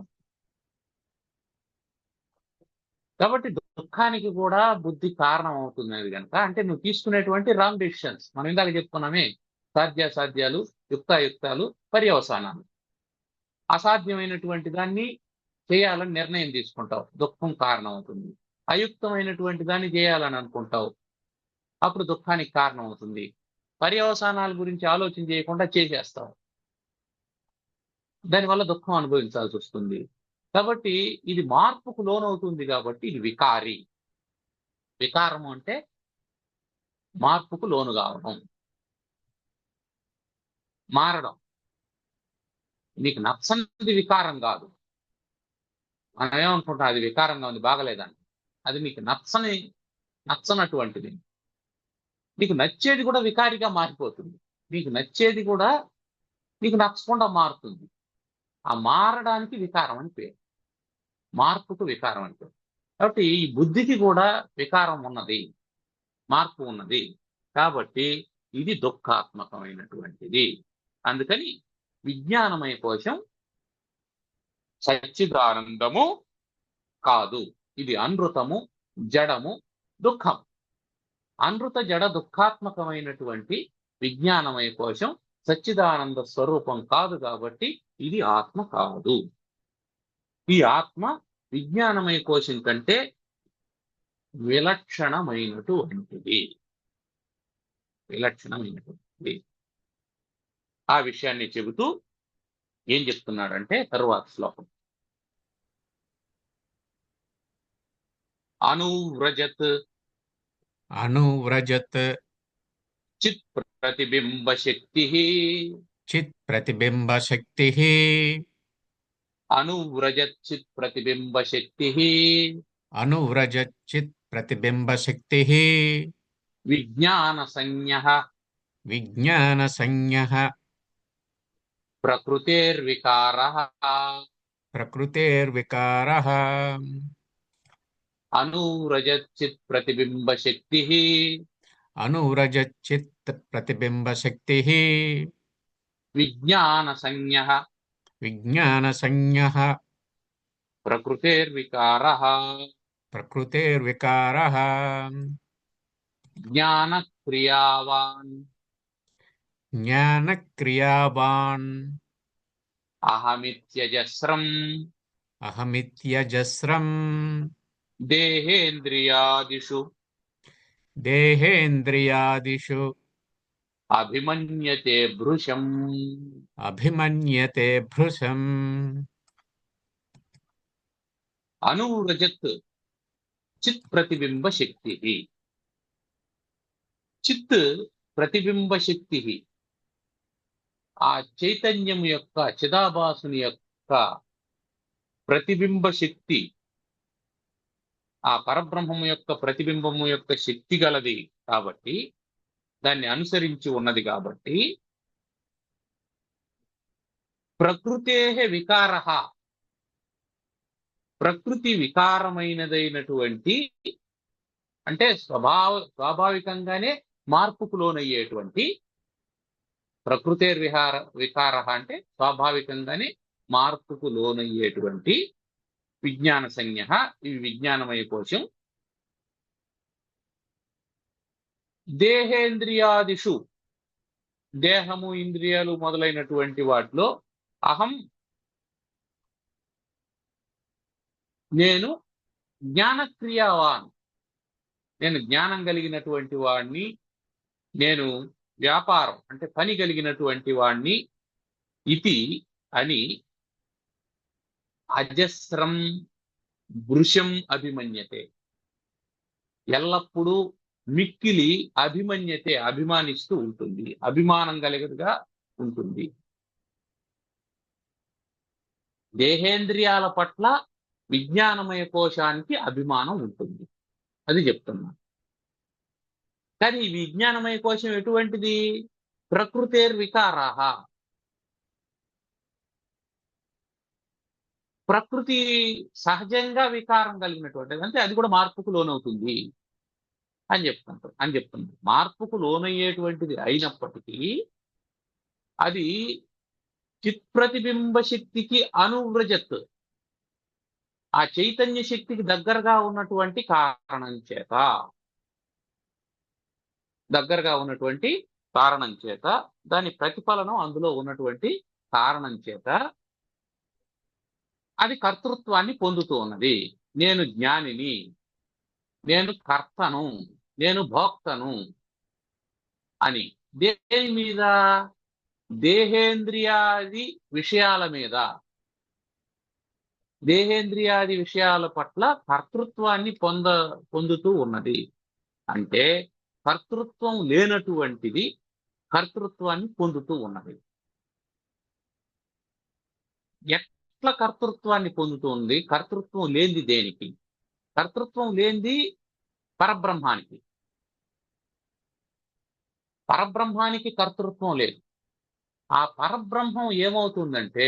కాబట్టి దుఃఖానికి కూడా బుద్ధి కారణం అవుతున్నది కనుక, అంటే నువ్వు తీసుకునేటువంటి రాంగ్ డెసిషన్స్, మనం ఇందాక చెప్పుకున్నామే, సాధ్యాసాధ్యాలు, యుక్తాయుక్తాలు, పర్యవసానాలు. అసాధ్యమైనటువంటి దాన్ని చేయాలని నిర్ణయం తీసుకుంటావు, దుఃఖం కారణం అవుతుంది. అయుక్తమైనటువంటి దాన్ని చేయాలని అనుకుంటావు, అప్పుడు దుఃఖానికి కారణం అవుతుంది. పర్యవసానాల గురించి ఆలోచన చేయకుండా చేసేస్తావు, దానివల్ల దుఃఖం అనుభవించాల్సి వస్తుంది. కాబట్టి ఇది మార్పుకు లోనవుతుంది, కాబట్టి ఇది వికారి. వికారము అంటే మార్పుకు లోను కావడం, మారడం. నీకు నచ్చనిది వికారం కాదు. మనం ఏమనుకుంటాం, అది వికారంగా ఉంది, బాగలేదని. అది నీకు నచ్చనటువంటిది. నీకు నచ్చేది కూడా వికారిగా మారిపోతుంది. నీకు నచ్చేది కూడా నీకు నచ్చకుండా మారుతుంది. ఆ మారడానికి వికారం అని పేరు, మార్పుకు వికారం అని పేరు. కాబట్టి ఈ బుద్ధికి కూడా వికారం ఉన్నది, మార్పు ఉన్నది. కాబట్టి ఇది దుఃఖాత్మకమైనటువంటిది. అందుకని విజ్ఞానమయ కోశం సచ్చిదానందము కాదు, ఇది అనృతము, జడము, దుఃఖం. అనృత జడ దుఃఖాత్మకమైనటువంటి విజ్ఞానమయ కోశం సచ్చిదానంద స్వరూపం కాదు, కాబట్టి ఇది ఆత్మ కాదు. ఈ ఆత్మ విజ్ఞానమయ కోశం కంటే విలక్షణమైనటువంటిది, విలక్షణమైనటువంటిది. ఆ విషయాన్ని చెబుతూ ఏం చెప్తున్నాడంటే తరువాత శ్లోకం, అనువ్రజత్ అనువ్రజత్ చిత్ ప్రతిబింబ శక్తి, చిత్ ప్రతిబింబ శక్తి, అనువ్రజత్ చిత్ ప్రతిబింబ శక్తి, అనువ్రజత్ చిత్ ప్రతిబింబ శక్తి, విజ్ఞాన సంజ్ఞ విజ్ఞాన సంజ్ఞ, ప్రకృతేర్వికార, ప్రకృతేర్వికార, అనువ్రజత్ చిత్ ప్రతిబింబ శక్తి, అనువ్రజత్ చిత్ ప్రతిబింబ శక్తి, విజ్ఞాన సంజ్ఞ, విజ్ఞాన సంజ్ఞ, ప్రకృతేర్వికార, ప్రకృతేర్వికార, జ్ఞాన క్రియావాన్, జ్ఞానక్రియావాన్, అహమిత్యజస్రం, అహమిత్యజస్రం, దేహేంద్రియాదిషు దేహేంద్రియాదిషు అభిమన్యతే భృశం. అభిమన్యతే భృశం. అనువ్రజత్ చిత్ ప్రతిబింబ శక్తి, చిత్ ప్రతిబింబ శక్తి, ఆ చైతన్యం యొక్క, చిదాభాసుని యొక్క ప్రతిబింబ శక్తి, ఆ పరబ్రహ్మము యొక్క ప్రతిబింబము యొక్క శక్తి గలది కాబట్టి, దాన్ని అనుసరించి ఉన్నది కాబట్టి, ప్రకృతే వికార, ప్రకృతి వికారమైనదైనటువంటి, అంటే స్వాభావికంగానే మార్పుకు లోనయ్యేటువంటి, వికార అంటే స్వాభావికంగానే మార్పుకు లోనయ్యేటువంటి విజ్ఞాన సంజ్ఞ, ఇవి విజ్ఞానమయ కోశం. దేహేంద్రియాదిషు, దేహము, ఇంద్రియాలు మొదలైనటువంటి వాటిలో, అహం నేను, జ్ఞానక్రియావాన్ నేను జ్ఞానం కలిగినటువంటి వాడిని, నేను వ్యాపారం అంటే పని కలిగినటువంటి వాడిని, ఇది అని అజస్రం భృశం అభిమన్యతే, ఎల్లప్పుడూ మిక్కిలి అభిమన్యతే అభిమానిస్తూ ఉంటుంది, అభిమానం కలిగదుగా ఉంటుంది. దేహేంద్రియాల పట్ల విజ్ఞానమయ కోశానికి అభిమానం ఉంటుంది, అది చెప్తున్నా. కానీ ఈ విజ్ఞానమయ కోశం ఎటువంటిది? ప్రకృతేర్వికారాః, ప్రకృతి సహజంగా వికారం కలిగినటువంటిది, అంటే అది కూడా మార్పుకు లోనవుతుంది అని చెప్తున్నారు. మార్పుకు లోనయ్యేటువంటిది అయినప్పటికీ అది చిత్ ప్రతిబింబ శక్తికి అనువ్రజత్, ఆ చైతన్య శక్తికి దగ్గరగా ఉన్నటువంటి కారణం చేత దాని ప్రతిఫలనం అందులో ఉన్నటువంటి కారణం చేత అది కర్తృత్వాన్ని పొందుతూ ఉన్నది. నేను జ్ఞానిని, నేను కర్తను, నేను భోక్తను అని. దేని మీద? దేహేంద్రియాది విషయాల మీద. దేహేంద్రియాది విషయాల పట్ల కర్తృత్వాన్ని పొందుతూ ఉన్నది. అంటే కర్తృత్వం లేనటువంటిది కర్తృత్వాన్ని పొందుతూ ఉన్నది. ఎట్లా కర్తృత్వాన్ని పొందుతుంది? కర్తృత్వం లేనిది దేనికి? కర్తృత్వం లేనిది పరబ్రహ్మానికి. పరబ్రహ్మానికి కర్తృత్వం లేదు. ఆ పరబ్రహ్మం ఏమవుతుందంటే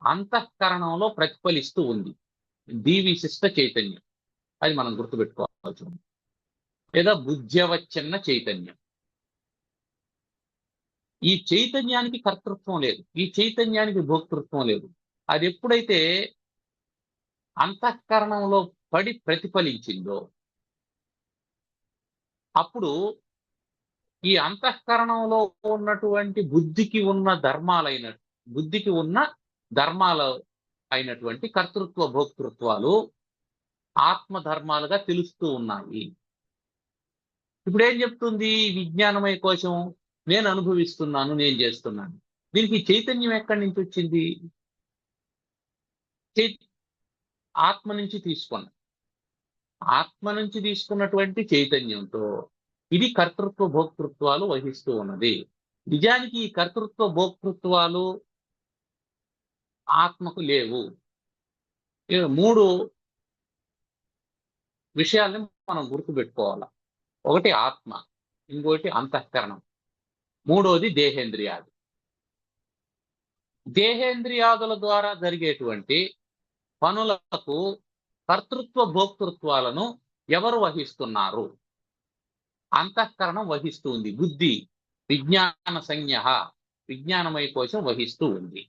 అంతఃకరణంలో ప్రతిఫలిస్తూ ఉంది. విశిష్ట చైతన్యం, అది మనం గుర్తుపెట్టుకోవాల్సి ఉంది. లేదా బుద్ధ్యవచ్ఛిన్న చైతన్యం. ఈ చైతన్యానికి కర్తృత్వం లేదు, ఈ చైతన్యానికి భోక్తృత్వం లేదు. అది ఎప్పుడైతే అంతఃకరణంలో పడి ప్రతిఫలించిందో అప్పుడు ఈ అంతఃకరణంలో ఉన్నటువంటి బుద్ధికి ఉన్న ధర్మాలు అయినటువంటి కర్తృత్వ భోక్తృత్వాలు ఆత్మధర్మాలుగా తెలుస్తూ ఉన్నాయి. ఇప్పుడు ఏం చెప్తుంది విజ్ఞానమయ కోశం? నేను అనుభవిస్తున్నాను, నేను చేస్తున్నాను. దీనికి చైతన్యం ఎక్కడి నుంచి వచ్చింది? ఆత్మ నుంచి తీసుకున్నటువంటి చైతన్యంతో ఇది కర్తృత్వ భోక్తృత్వాలు వహిస్తూ ఉన్నది. నిజానికి ఈ కర్తృత్వ భోక్తృత్వాలు ఆత్మకు లేవు. 3 విషయాల్ని మనం గుర్తుపెట్టుకోవాలి. ఒకటి ఆత్మ, ఇంకోటి అంతఃకరణం, మూడోది దేహేంద్రియాలు. దేహేంద్రియాదుల ద్వారా జరిగేటువంటి పనులకు కర్తృత్వ భోక్తృత్వాలను ఎవరు వహిస్తున్నారు? అంతఃకరణం వహిస్తుంది. బుద్ధి, విజ్ఞాన సంజ్ఞ, విజ్ఞానమయ కోశం వహిస్తూ ఉంది.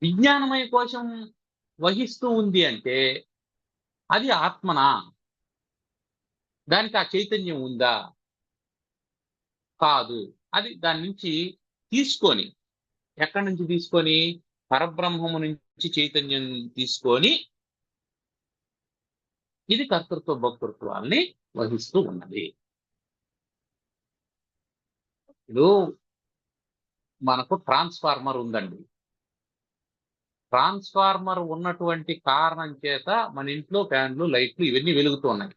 విజ్ఞానమయ కోశం వహిస్తూ ఉంది అంటే అది ఆత్మనా? దానికి ఆ చైతన్యం ఉందా? కాదు. అది దాని నుంచి తీసుకొని, ఎక్కడి నుంచి తీసుకొని? పరబ్రహ్మము నుంచి చైతన్యం తీసుకొని ఇది కర్తృత్వ భోక్తృత్వాల్ని వహిస్తూ ఉన్నది. ఇప్పుడు మనకు ట్రాన్స్ఫార్మర్ ఉందండి. ట్రాన్స్ఫార్మర్ ఉన్నటువంటి కారణం చేత మన ఇంట్లో ఫ్యాన్లు, లైట్లు ఇవన్నీ వెలుగుతూ ఉన్నాయి.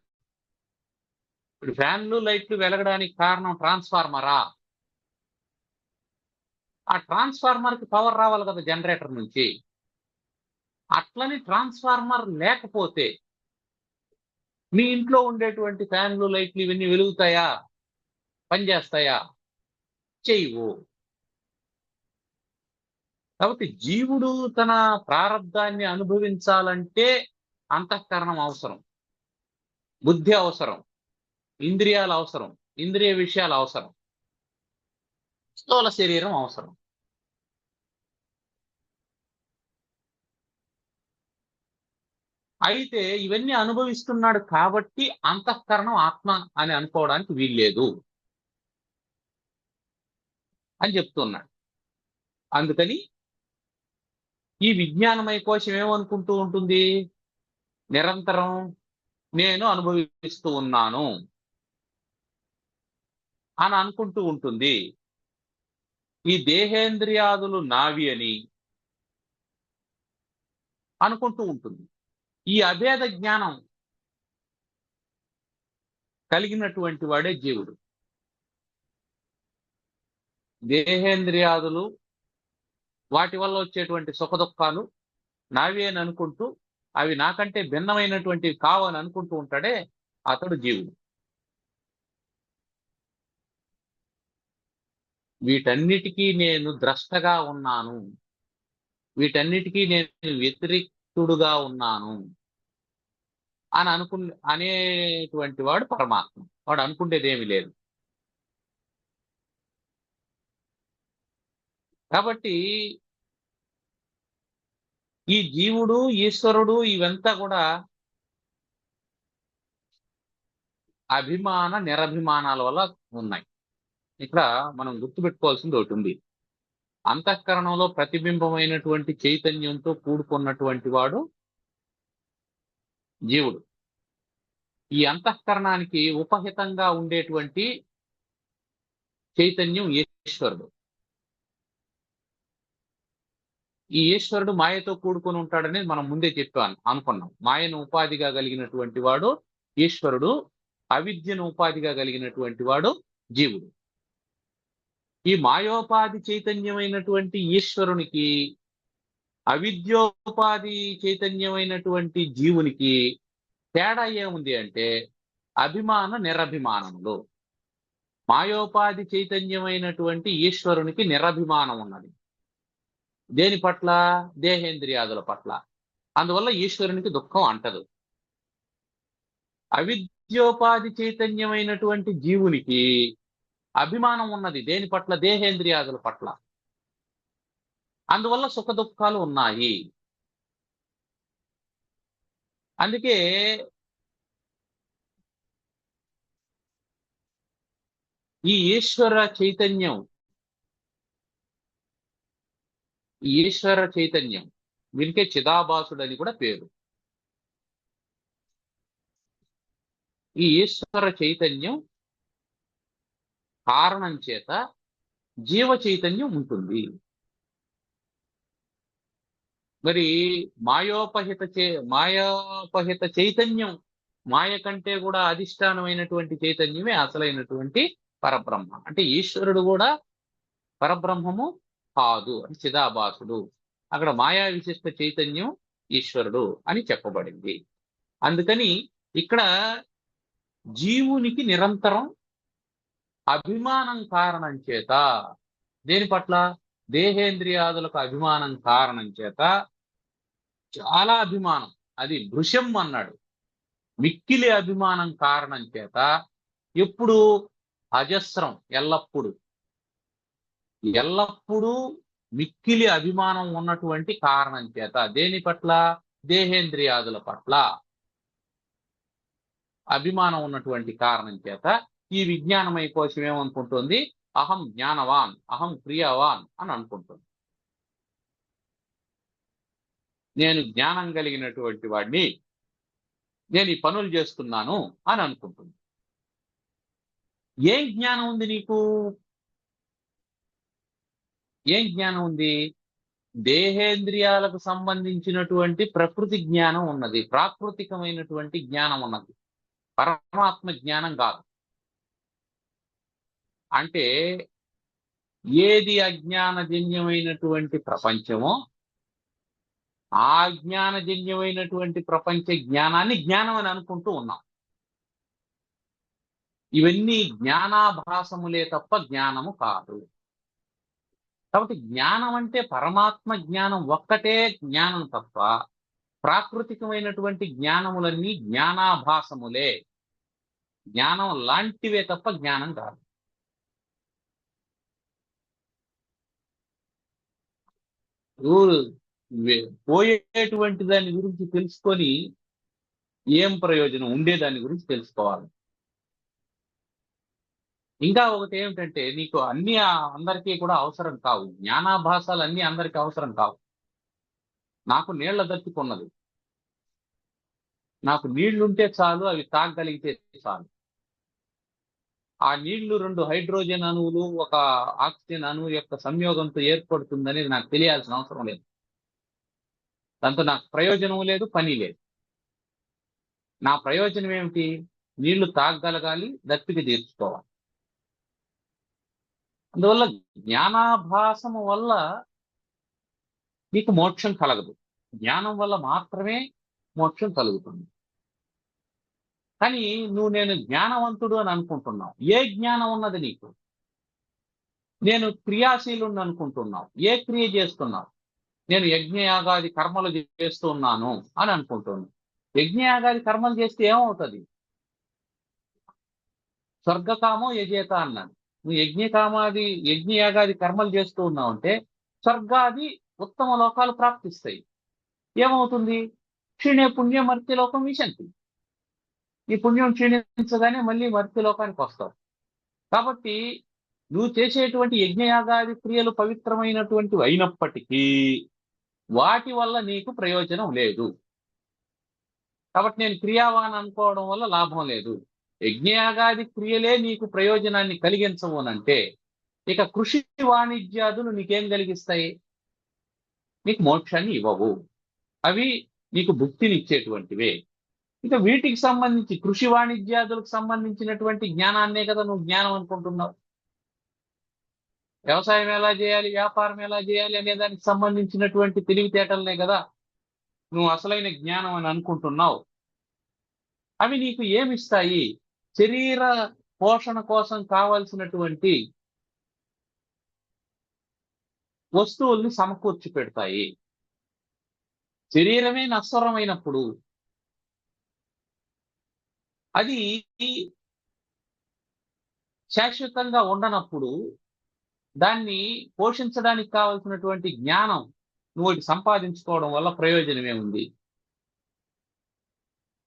ఇప్పుడు ఫ్యాన్లు, లైట్లు వెలగడానికి కారణం ట్రాన్స్ఫార్మరా? ఆ ట్రాన్స్ఫార్మర్కి పవర్ రావాలి కదా జనరేటర్ నుంచి. అట్లని ట్రాన్స్ఫార్మర్ లేకపోతే మీ ఇంట్లో ఉండేటువంటి ఫ్యాన్లు, లైట్లు ఇవన్నీ వెలుగుతాయా? పనిచేస్తాయా? చేయవు. కాబట్టి జీవుడు తన ప్రారబ్ధాన్ని అనుభవించాలంటే అంతఃకరణం అవసరం, బుద్ధి అవసరం, ఇంద్రియాలు అవసరం, ఇంద్రియ విషయాలు అవసరం, స్థూల శరీరం అవసరం. అయితే ఇవన్నీ అనుభవిస్తున్నాడు కాబట్టి అంతఃకరణం ఆత్మ అని అనుకోవడానికి వీల్లేదు అని చెప్తున్నాడు. అందుకని ఈ విజ్ఞానమయ కోశం ఏమనుకుంటూ ఉంటుంది? నిరంతరం నేను అనుభవిస్తూ ఉన్నాను అని అనుకుంటూ ఉంటుంది. ఈ దేహేంద్రియాదులు నావి అని అనుకుంటూ ఉంటుంది. ఈ అభేద జ్ఞానం కలిగినటువంటి వాడే జీవుడు. దేహేంద్రియాదులు, వాటి వల్ల వచ్చేటువంటి సుఖదుఖాలు నావి అని అనుకుంటూ అవి నాకంటే భిన్నమైనటువంటివి కావని అనుకుంటూ ఉంటాడే అతడు జీవుడు. వీటన్నిటికీ నేను ద్రష్టగా ఉన్నాను, వీటన్నిటికీ నేను వ్యతిరేక్తుడుగా ఉన్నాను అని అనేటువంటి వాడు పరమాత్మ. వాడు అనుకుంటేది ఏమీ లేదు. కాబట్టి ఈ జీవుడు ఈశ్వరుడు ఇవంతా కూడా అభిమాన నిరభిమానాల వల్ల ఉన్నాయి. ఇక్కడ మనం గుర్తుపెట్టుకోవాల్సింది ఒకటి ఉంది. అంతఃకరణంలో ప్రతిబింబమైనటువంటి చైతన్యంతో కూడుకున్నటువంటి వాడు జీవుడు. ఈ అంతఃకరణానికి ఉపహితంగా ఉండేటువంటి చైతన్యం ఈశ్వరుడు. ఈ ఈశ్వరుడు మాయతో కూడుకొని ఉంటాడనేది మనం ముందే అనుకున్నాం. మాయను ఉపాధిగా కలిగినటువంటి వాడు ఈశ్వరుడు, అవిద్యను ఉపాధిగా కలిగినటువంటి వాడు జీవుడు. ఈ మాయోపాధి చైతన్యమైనటువంటి ఈశ్వరునికి, అవిద్యోపాధి చైతన్యమైనటువంటి జీవునికి తేడా ఏముంది అంటే అభిమాన నిరభిమానములు. మాయోపాధి చైతన్యమైనటువంటి ఈశ్వరునికి నిరభిమానం ఉన్నది. దేని పట్ల? దేహేంద్రియాదుల పట్ల. అందువల్ల ఈశ్వరునికి దుఃఖం అంటదు. అవిద్యోపాధి చైతన్యమైనటువంటి జీవునికి అభిమానం ఉన్నది. దేని పట్ల? దేహేంద్రియాదుల పట్ల. అందువల్ల సుఖ దుఃఖాలు ఉన్నాయి. అందుకే ఈ ఈశ్వర చైతన్యం వీరికే చిదాభాసుడు అని కూడా పేరు. ఈ ఈశ్వర చైతన్యం కారణం చేత జీవ చైతన్యం ఉంటుంది. మరి మాయోపహిత చైతన్యం, మాయ కంటే కూడా అధిష్టానమైనటువంటి చైతన్యమే అసలైనటువంటి పరబ్రహ్మ. అంటే ఈశ్వరుడు కూడా పరబ్రహ్మము కాదు అని చిదాభాసుడు. అక్కడ మాయా విశిష్ట చైతన్యం ఈశ్వరుడు అని చెప్పబడింది. అందుకని ఇక్కడ జీవునికి నిరంతరం అభిమానం కారణం చేత, దేని పట్ల? దేహేంద్రియాదులకు అభిమానం కారణం చేత చాలా అభిమానం, అది భృశం అన్నాడు. మిక్కిలి అభిమానం కారణం చేత ఎప్పుడు? అజస్రం, ఎల్లప్పుడూ మిక్కిలి అభిమానం ఉన్నటువంటి కారణం చేత. దేని పట్ల? దేహేంద్రియాదుల పట్ల అభిమానం ఉన్నటువంటి కారణం చేత ఈ విజ్ఞానమయ కోశం ఏమనుకుంటుంది? అహం జ్ఞానవాన్, అహం ప్రియవాన్ అని అనుకుంటుంది. నేను జ్ఞానం కలిగినటువంటి వాడిని, నేను ఈ పనులు చేస్తున్నాను అని అనుకుంటుంది. ఏం జ్ఞానం ఉంది నీకు? ఏం జ్ఞానం ఉంది? దేహేంద్రియాలకు సంబంధించినటువంటి ప్రకృతి జ్ఞానం ఉన్నది, ప్రాకృతికమైనటువంటి జ్ఞానం ఉన్నది, పరమాత్మ జ్ఞానం కాదు. అంటే ఏది అజ్ఞానజన్యమైనటువంటి ప్రపంచమో ఆ అజ్ఞానజన్యమైనటువంటి ప్రపంచ జ్ఞానాన్ని జ్ఞానం అని అనుకుంటూ ఉన్నాం. ఇవన్నీ జ్ఞానాభాసములే తప్ప జ్ఞానము కాదు. కాబట్టి జ్ఞానం అంటే పరమాత్మ జ్ఞానం ఒక్కటే జ్ఞానం తప్ప ప్రాకృతికమైనటువంటి జ్ఞానములన్నీ జ్ఞానాభాసములే, జ్ఞానం లాంటివే తప్ప జ్ఞానం కాదు. పోయేటువంటి దాని గురించి తెలుసుకొని ఏం ప్రయోజనం? ఉండేదాని గురించి తెలుసుకోవాలి. ఇంకా ఒకటి ఏమిటంటే, నీకు అన్ని అందరికీ కూడా అవసరం కావు, జ్ఞానాభాసాలు అన్ని అందరికీ అవసరం కావు. నాకు నీళ్ల దత్తుకున్నది, నాకు నీళ్లుంటే చాలు, అవి తాగగలిగితే చాలు. ఆ నీళ్లు 2 హైడ్రోజన్ అణువులు, 1 ఆక్సిజన్ అణువు యొక్క సంయోగంతో ఏర్పడుతుందనేది నాకు తెలియాల్సిన అవసరం లేదు. దాంతో నాకు ప్రయోజనం లేదు, పని లేదు. నా ప్రయోజనం ఏమిటి? నీళ్లు తాగగలగాలి, దప్పిక తీర్చుకోవాలి. అందువల్ల జ్ఞానాభాసము వల్ల నీకు మోక్షం కలగదు, జ్ఞానం వల్ల మాత్రమే మోక్షం కలుగుతుంది. కానీ నేను జ్ఞానవంతుడు అని అనుకుంటున్నావు. ఏ జ్ఞానం ఉన్నది నీకు? నేను క్రియాశీలుని అనుకుంటున్నావు. ఏ క్రియ చేస్తున్నావు? నేను యజ్ఞయాగాది కర్మలు చేస్తూ ఉన్నాను అని అనుకుంటున్నాను. యజ్ఞయాగాది కర్మలు చేస్తే ఏమవుతుంది? స్వర్గకామో యజేత అన్నాడు. నువ్వు యజ్ఞయాగాది కర్మలు చేస్తూ ఉన్నావు అంటే స్వర్గాది ఉత్తమ లోకాలు ప్రాప్తిస్తాయి. ఏమవుతుంది? క్షీణే పుణ్య మర్త్యలోకం విశంతి. ఈ పుణ్యం క్షీణించగానే మళ్ళీ మర్త్యలోకానికి వస్తావు. కాబట్టి నువ్వు చేసేటువంటి యజ్ఞయాగాది క్రియలు పవిత్రమైనటువంటివి అయినప్పటికీ వాటి వల్ల నీకు ప్రయోజనం లేదు. కాబట్టి నేను క్రియావాన్ అనుకోవడం వల్ల లాభం లేదు. యజ్ఞయాగాది క్రియలే నీకు ప్రయోజనాన్ని కలిగించవు అనంటే ఇక కృషి వాణిజ్యాదులు నీకేం కలిగిస్తాయి? నీకు మోక్షాన్ని ఇవ్వవు. అవి నీకు భుక్తిని ఇచ్చేటువంటివే. ఇక వీటికి సంబంధించి కృషి వాణిజ్యాదులకు సంబంధించినటువంటి జ్ఞానాన్నే కదా నువ్వు జ్ఞానం అనుకుంటున్నావు. వ్యవసాయం ఎలా చేయాలి, వ్యాపారం ఎలా చేయాలి అనే దానికి సంబంధించినటువంటి తెలివితేటలనే కదా నువ్వు అసలైన జ్ఞానం అని అనుకుంటున్నావు. అవి నీకు ఏమిస్తాయి? శరీర పోషణ కోసం కావలసినటువంటి వస్తువుల్ని సమకూర్చి పెడతాయి. శరీరమే నశ్వరమైనప్పుడు అది శాశ్వతంగా ఉండనప్పుడు దాన్ని పోషించడానికి కావలసినటువంటి జ్ఞానం నువ్వు సంపాదించుకోవడం వల్ల ప్రయోజనమే ఉంది.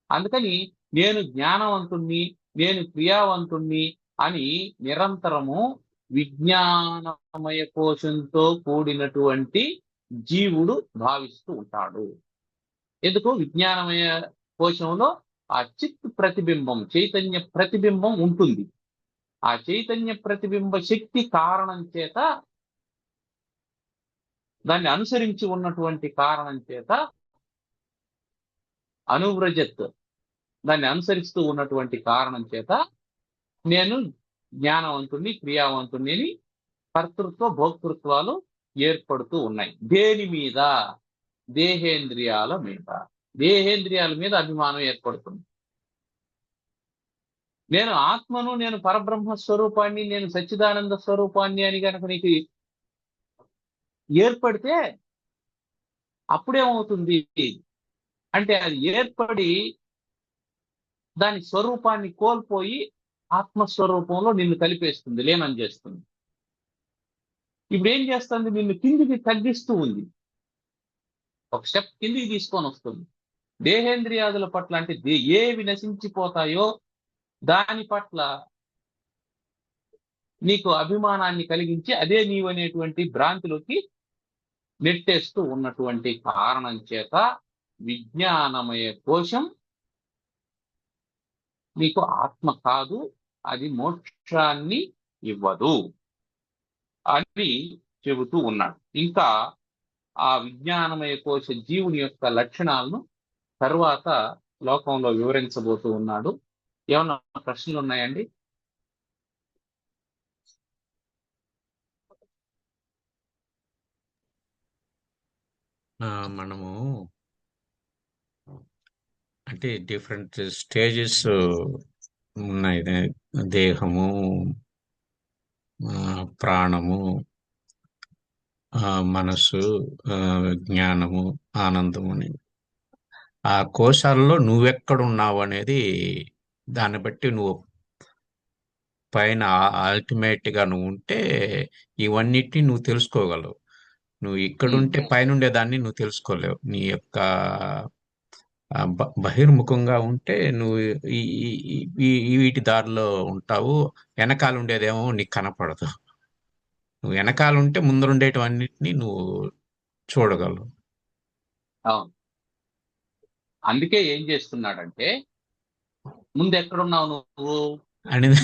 అందుకని నేను జ్ఞానవంతుణ్ణి, నేను క్రియావంతుణ్ణి అని నిరంతరము విజ్ఞానమయ కోశంతో కూడినటువంటి జీవుడు భావిస్తూ ఉంటాడు. ఎందుకు? విజ్ఞానమయ కోశంలో ఆ చిత్ ప్రతిబింబం, చైతన్య ప్రతిబింబం ఉంటుంది. ఆ చైతన్య ప్రతిబింబ శక్తి కారణం చేత, దాన్ని అనుసరించి ఉన్నటువంటి కారణం చేత, అనువ్రజత్ దాన్ని అనుసరిస్తూ ఉన్నటువంటి కారణం చేత నేను జ్ఞానవంతుణ్ణి, క్రియావంతుణ్ణి అని కర్తృత్వ భోక్తృత్వాలు ఏర్పడుతూ ఉన్నాయి. దేని మీద? దేహేంద్రియాల మీద. దేహేంద్రియాల మీద అభిమానం ఏర్పడుతుంది. నేను ఆత్మను, నేను పరబ్రహ్మ స్వరూపాన్ని, నేను సచ్చిదానంద స్వరూపాన్ని అని కనుక నీకు ఏర్పడితే అప్పుడేమవుతుంది అంటే అది ఏర్పడి దాని స్వరూపాన్ని కోల్పోయి ఆత్మస్వరూపంలో నిన్ను కలిపేస్తుంది, లీనం చేస్తుంది. ఇప్పుడు ఏం చేస్తుంది? నిన్ను కిందికి తగ్గిస్తూ ఉంది, ఒక స్టెప్ కిందికి తీసుకొని వస్తుంది. దేహేంద్రియాదుల పట్ల అంటే ఏవి నశించిపోతాయో దాని పట్ల నీకు అభిమానాన్ని కలిగించి అదే నీవనేటువంటి భ్రాంతిలోకి నెట్టేస్తూ ఉన్నటువంటి కారణం చేత విజ్ఞానమయ కోశం నీకు ఆత్మ కాదు, అది మోక్షాన్ని ఇవ్వదు అని చెబుతూ ఉన్నాడు. ఇంకా ఆ విజ్ఞానమయ కోశ జీవుని యొక్క లక్షణాలను తరువాత లోకంలో వివరించబోతూ ఉన్నాడు. ఏమన్నా ప్రశ్నలు ఉన్నాయండి? మనము అంటే డిఫరెంట్ స్టేజెస్ ఉన్నాయి. దేహము, ప్రాణము, మనస్సు, జ్ఞానము, ఆనందము అని. ఆ కోశాల్లో నువ్వెక్కడున్నావు అనేది దాన్ని బట్టి నువ్వు పైన అల్టిమేట్ గా నువ్వు ఉంటే ఇవన్నిటిని నువ్వు తెలుసుకోగలవు. నువ్వు ఇక్కడుంటే పైన దాన్ని నువ్వు తెలుసుకోలేవు. నీ యొక్క బహిర్ముఖంగా ఉంటే నువ్వు వీటి దారిలో ఉంటావు. వెనకాల ఉండేదేమో నీకు కనపడదు. నువ్వు వెనకాల ఉంటే ముందరుండేటివన్నిటిని నువ్వు చూడగలవు. అవును. అందుకే ఏం చేస్తున్నాడంటే, ముందు ఎక్కడున్నావు నువ్వు?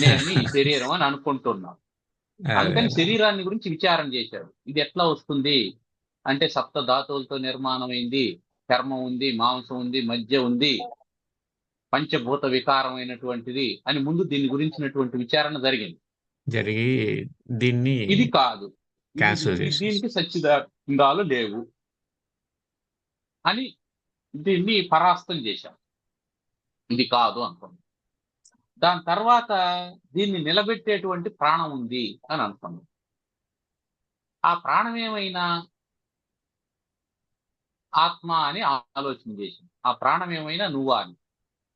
నేను ఈ శరీరం అని అనుకుంటున్నావు. అందుకని శరీరాన్ని గురించి విచారం చేశాడు. ఇది ఎట్లా వస్తుంది అంటే, సప్త ధాతువులతో నిర్మాణమైంది, చర్మం ఉంది, మాంసం ఉంది, మధ్య ఉంది, పంచభూత వికారమైనటువంటిది అని ముందు దీని గురించినటువంటి విచారణ జరిగింది. జరిగి దీన్ని ఇది కాదు, క్యాన్సిల్ దీనికి సచ్చిదానందాలు లేవు అని దీన్ని పరాస్తం చేశాం. ఇది కాదు అనుకున్నాం. దాని తర్వాత దీన్ని నిలబెట్టేటువంటి ప్రాణం ఉంది అని అనుకున్నాం. ఆ ప్రాణం ఏమైనా ఆత్మ అని ఆలోచన చేసింది. ఆ ప్రాణం ఏమైనా నువ్వా అని.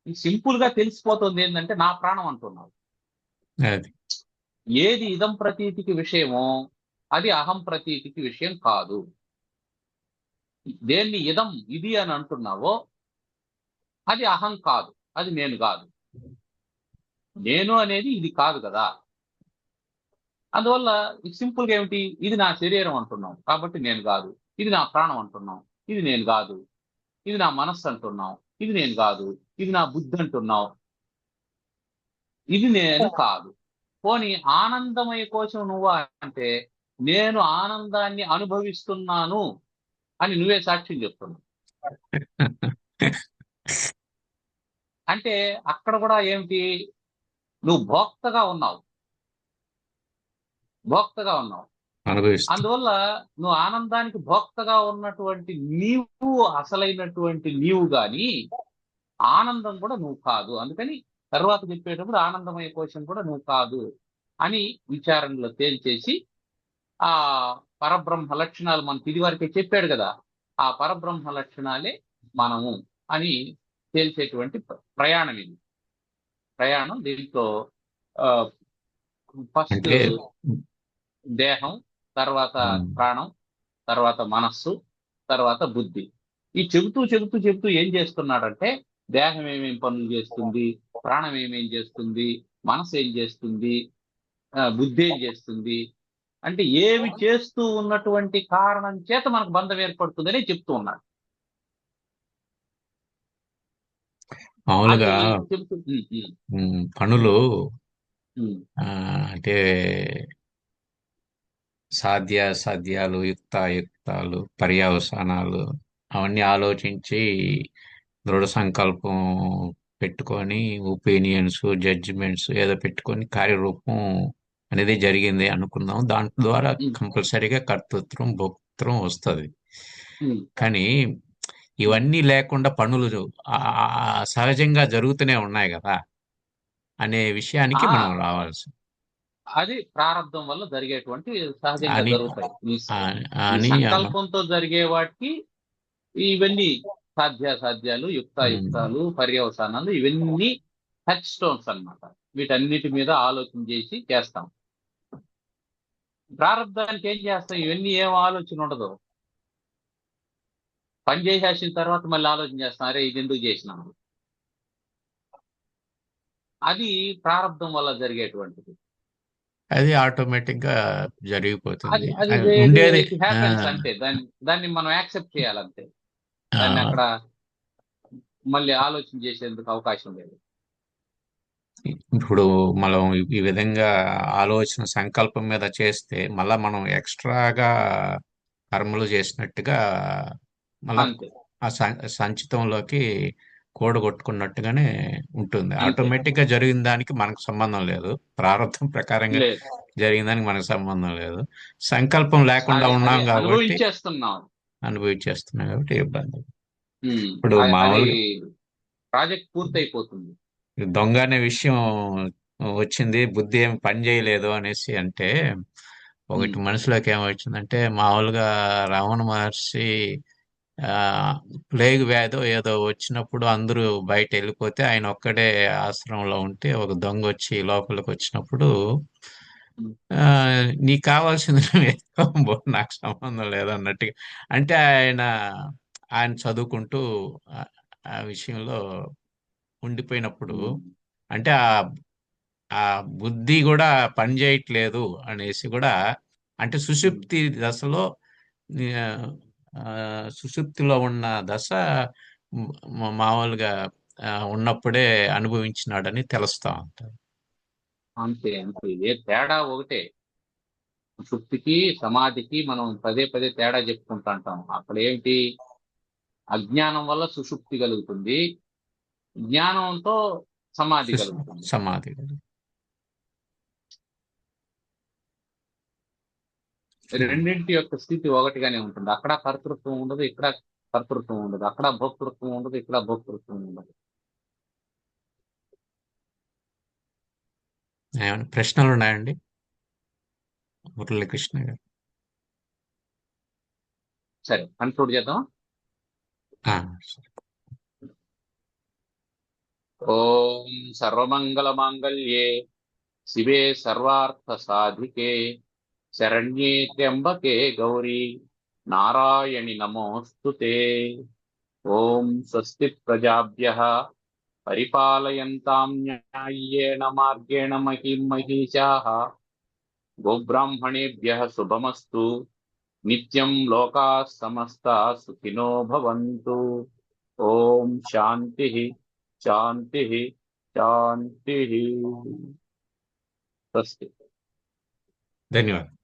సింపుల్ గా తెలిసిపోతుంది ఏంటంటే, నా ప్రాణం అంటున్నావు. ఏది ఇదం ప్రతీతికి విషయమో అది అహం ప్రతీతికి విషయం కాదు. దేన్ని ఇదం ఇది అని అంటున్నావో అది అహం కాదు, అది నేను కాదు. నేను అనేది ఇది కాదు కదా. అందువల్ల సింపుల్ గా ఏమిటి, ఇది నా శరీరం అంటున్నాం కాబట్టి నేను కాదు. ఇది నా ప్రాణం అంటున్నాం, ఇది నేను కాదు. ఇది నా మనస్సు అంటున్నాం, ఇది నేను కాదు. ఇది నా బుద్ధి అంటున్నావు, ఇది నేను కాదు. పోనీ ఆనందమయ కోశం నువ్వా అంటే, నేను ఆనందాన్ని అనుభవిస్తున్నాను అని నువ్వే సాక్ష్యం చెప్తున్నావు. అంటే అక్కడ కూడా ఏమిటి, నువ్వు భోక్తగా ఉన్నావు, భోక్తగా ఉన్నావు. అనుభవిస్తూ అందువల్ల నువ్వు ఆనందానికి భోక్తగా ఉన్నటువంటి నీవు అసలైనటువంటి నీవు గాని ఆనందం కూడా నువ్వు కాదు. అందుకని తర్వాత చెప్పేటప్పుడు ఆనందమయ కోశం కూడా నువ్వు కాదు అని విచారణలో తేల్చేసి ఆ పరబ్రహ్మ లక్షణాలు మనకి ఇది వరకే చెప్పాడు కదా, ఆ పరబ్రహ్మ లక్షణాలే మనము అని తేల్చేటువంటి ప్రయాణం ఇది. ప్రయాణం దీంట్లో ఫస్ట్ అంటే దేహం, తర్వాత ప్రాణం, తర్వాత మనస్సు, తర్వాత బుద్ధి. ఈ చెబుతూ చెబుతూ చెబుతూ ఏం చేస్తున్నాడంటే, దేహం ఏమేం పనులు చేస్తుంది, ప్రాణం ఏమేం చేస్తుంది, మనసు ఏం చేస్తుంది, బుద్ధి ఏం చేస్తుంది అంటే ఏవి చేస్తూ ఉన్నటువంటి కారణం చేత మనకు బంధం ఏర్పడుతుందని చెప్తూ ఉన్నాడు. మామూలుగా అది చెబుతూ పనులు అంటే సాధ్యాలు యుక్తాయుక్తాలు పర్యవసానాలు అవన్నీ ఆలోచించి దృఢ సంకల్పం పెట్టుకొని ఒపీనియన్స్ జడ్జిమెంట్స్ ఏదో పెట్టుకొని కార్యరూపం అనేది జరిగింది అనుకుందాం. దాని ద్వారా కంపల్సరీగా కర్తృత్వం భోక్తృత్వం వస్తుంది. కానీ ఇవన్నీ లేకుండా పనులు సహజంగా జరుగుతూనే ఉన్నాయి కదా అనే విషయానికి మనం రావాల్సి. అది ప్రారంభం వల్ల జరిగేటువంటి సహజంగా జరుగుతాయి. అని సంకల్పంతో జరిగే వాటికి ఇవన్నీ సాధ్యాలు యుక్తాయుక్తాలు పర్యవసానాలు ఇవన్నీ టచ్ స్టోన్స్ అన్నమాట. వీటన్నిటి మీద ఆలోచన చేసి చేస్తాం. ప్రారంధానికి ఏం చేస్తాం, ఇవన్నీ ఏం ఆలోచన ఉండదు. పని చేసేసిన తర్వాత మళ్ళీ ఆలోచన చేస్తాం, అరే ఇది ఎందుకు చేసినాము. అది ప్రారంభం వల్ల జరిగేటువంటిది. అది ఆటోమేటిక్ గా జరిగిపోతుంది. అది ఉండేది అంతే. దాన్ని మనం యాక్సెప్ట్ చేయాలంతే. దాన్ని అక్కడ మళ్ళీ ఆలోచన చేసేందుకు అవకాశం లేదు. ఇప్పుడు మనం ఈ విధంగా ఆలోచన సంకల్పం మీద చేస్తే మళ్ళా మనం ఎక్స్ట్రాగా కర్మలు చేసినట్టుగా మళ్ళా ఆ సంచితంలోకి కూడగొట్టుకున్నట్టుగానే ఉంటుంది. ఆటోమేటిక్ గా జరిగిన దానికి మనకు సంబంధం లేదు, ప్రారంభం ప్రకారంగా జరిగిన దానికి మనకు సంబంధం లేదు. సంకల్పం లేకుండా ఉన్నాం కాబట్టి అనుభవించేస్తున్నాం కాబట్టి ఇబ్బంది. ఇప్పుడు మామూలుగా ప్రాజెక్ట్ పూర్తయిపోతుంది. దొంగ అనే విషయం వచ్చింది, బుద్ధి ఏమి పని చేయలేదు అనేసి అంటే ఒకటి మనసులోకి ఏమొచ్చిందంటే, మామూలుగా రమణ మహర్షి ప్లేగ్ వ్యాధి ఏదో వచ్చినప్పుడు అందరూ బయట వెళ్ళిపోతే ఆయన ఒక్కడే ఆశ్రమంలో ఉంటే ఒక దొంగ వచ్చి లోపలికి వచ్చినప్పుడు నీకు కావాల్సింది నాకు సంబంధం లేదన్నట్టుగా, అంటే ఆయన చదువుకుంటూ ఆ విషయంలో ఉండిపోయినప్పుడు అంటే ఆ బుద్ధి కూడా పని చేయట్లేదు అనేసి కూడా, అంటే సుషుప్తి దశలో సుషుప్తిలో ఉన్న దశ మామూలుగా ఉన్నప్పుడే అనుభవించినాడని తెలుస్తా ఉంటారు. అంతే అంతే, ఏ తేడా ఒకటే. సుషుప్తికి సమాధికి మనం పదే పదే తేడా చెప్పుకుంటుంటాం. అక్కడ ఏమిటి, అజ్ఞానం వల్ల సుషుప్తి కలుగుతుంది, జ్ఞానంతో సమాధి కలుగుతుంది. సమాధి రెండింటి యొక్క స్థితి ఒకటిగానే ఉంటుంది. అక్కడ కర్తృత్వం ఉండదు, ఇక్కడ కర్తృత్వం ఉండదు. అక్కడ భోక్తృత్వం ఉండదు, ఇక్కడ భోక్తృత్వం ఉండదు. ఏమైనా ప్రశ్నలు ఉన్నాయండి మురళీకృష్ణ గారు? సరే, కన్క్లూడ్ చేద్దాం. ఓం సర్వమంగళ మాంగళ్యే శివే సర్వార్థ సాధికే శరణ్యే త్ర్యంబకే గౌరీ నారాయణి నమోస్తుతే. ఓం స్వస్తి ప్రజాభ్యః పరిపాలయంతాం న్యాయ్యేన మార్గేణ మహీం మహీషాః. గోబ్రాహ్మణేభ్యః శుభమస్తు. నిత్యం లోకాః సమస్తాః సుఖినో భవంతు. ఓం శాంతి శాంతి శాంతి. స్వస్తి. ధన్యవాదాలు.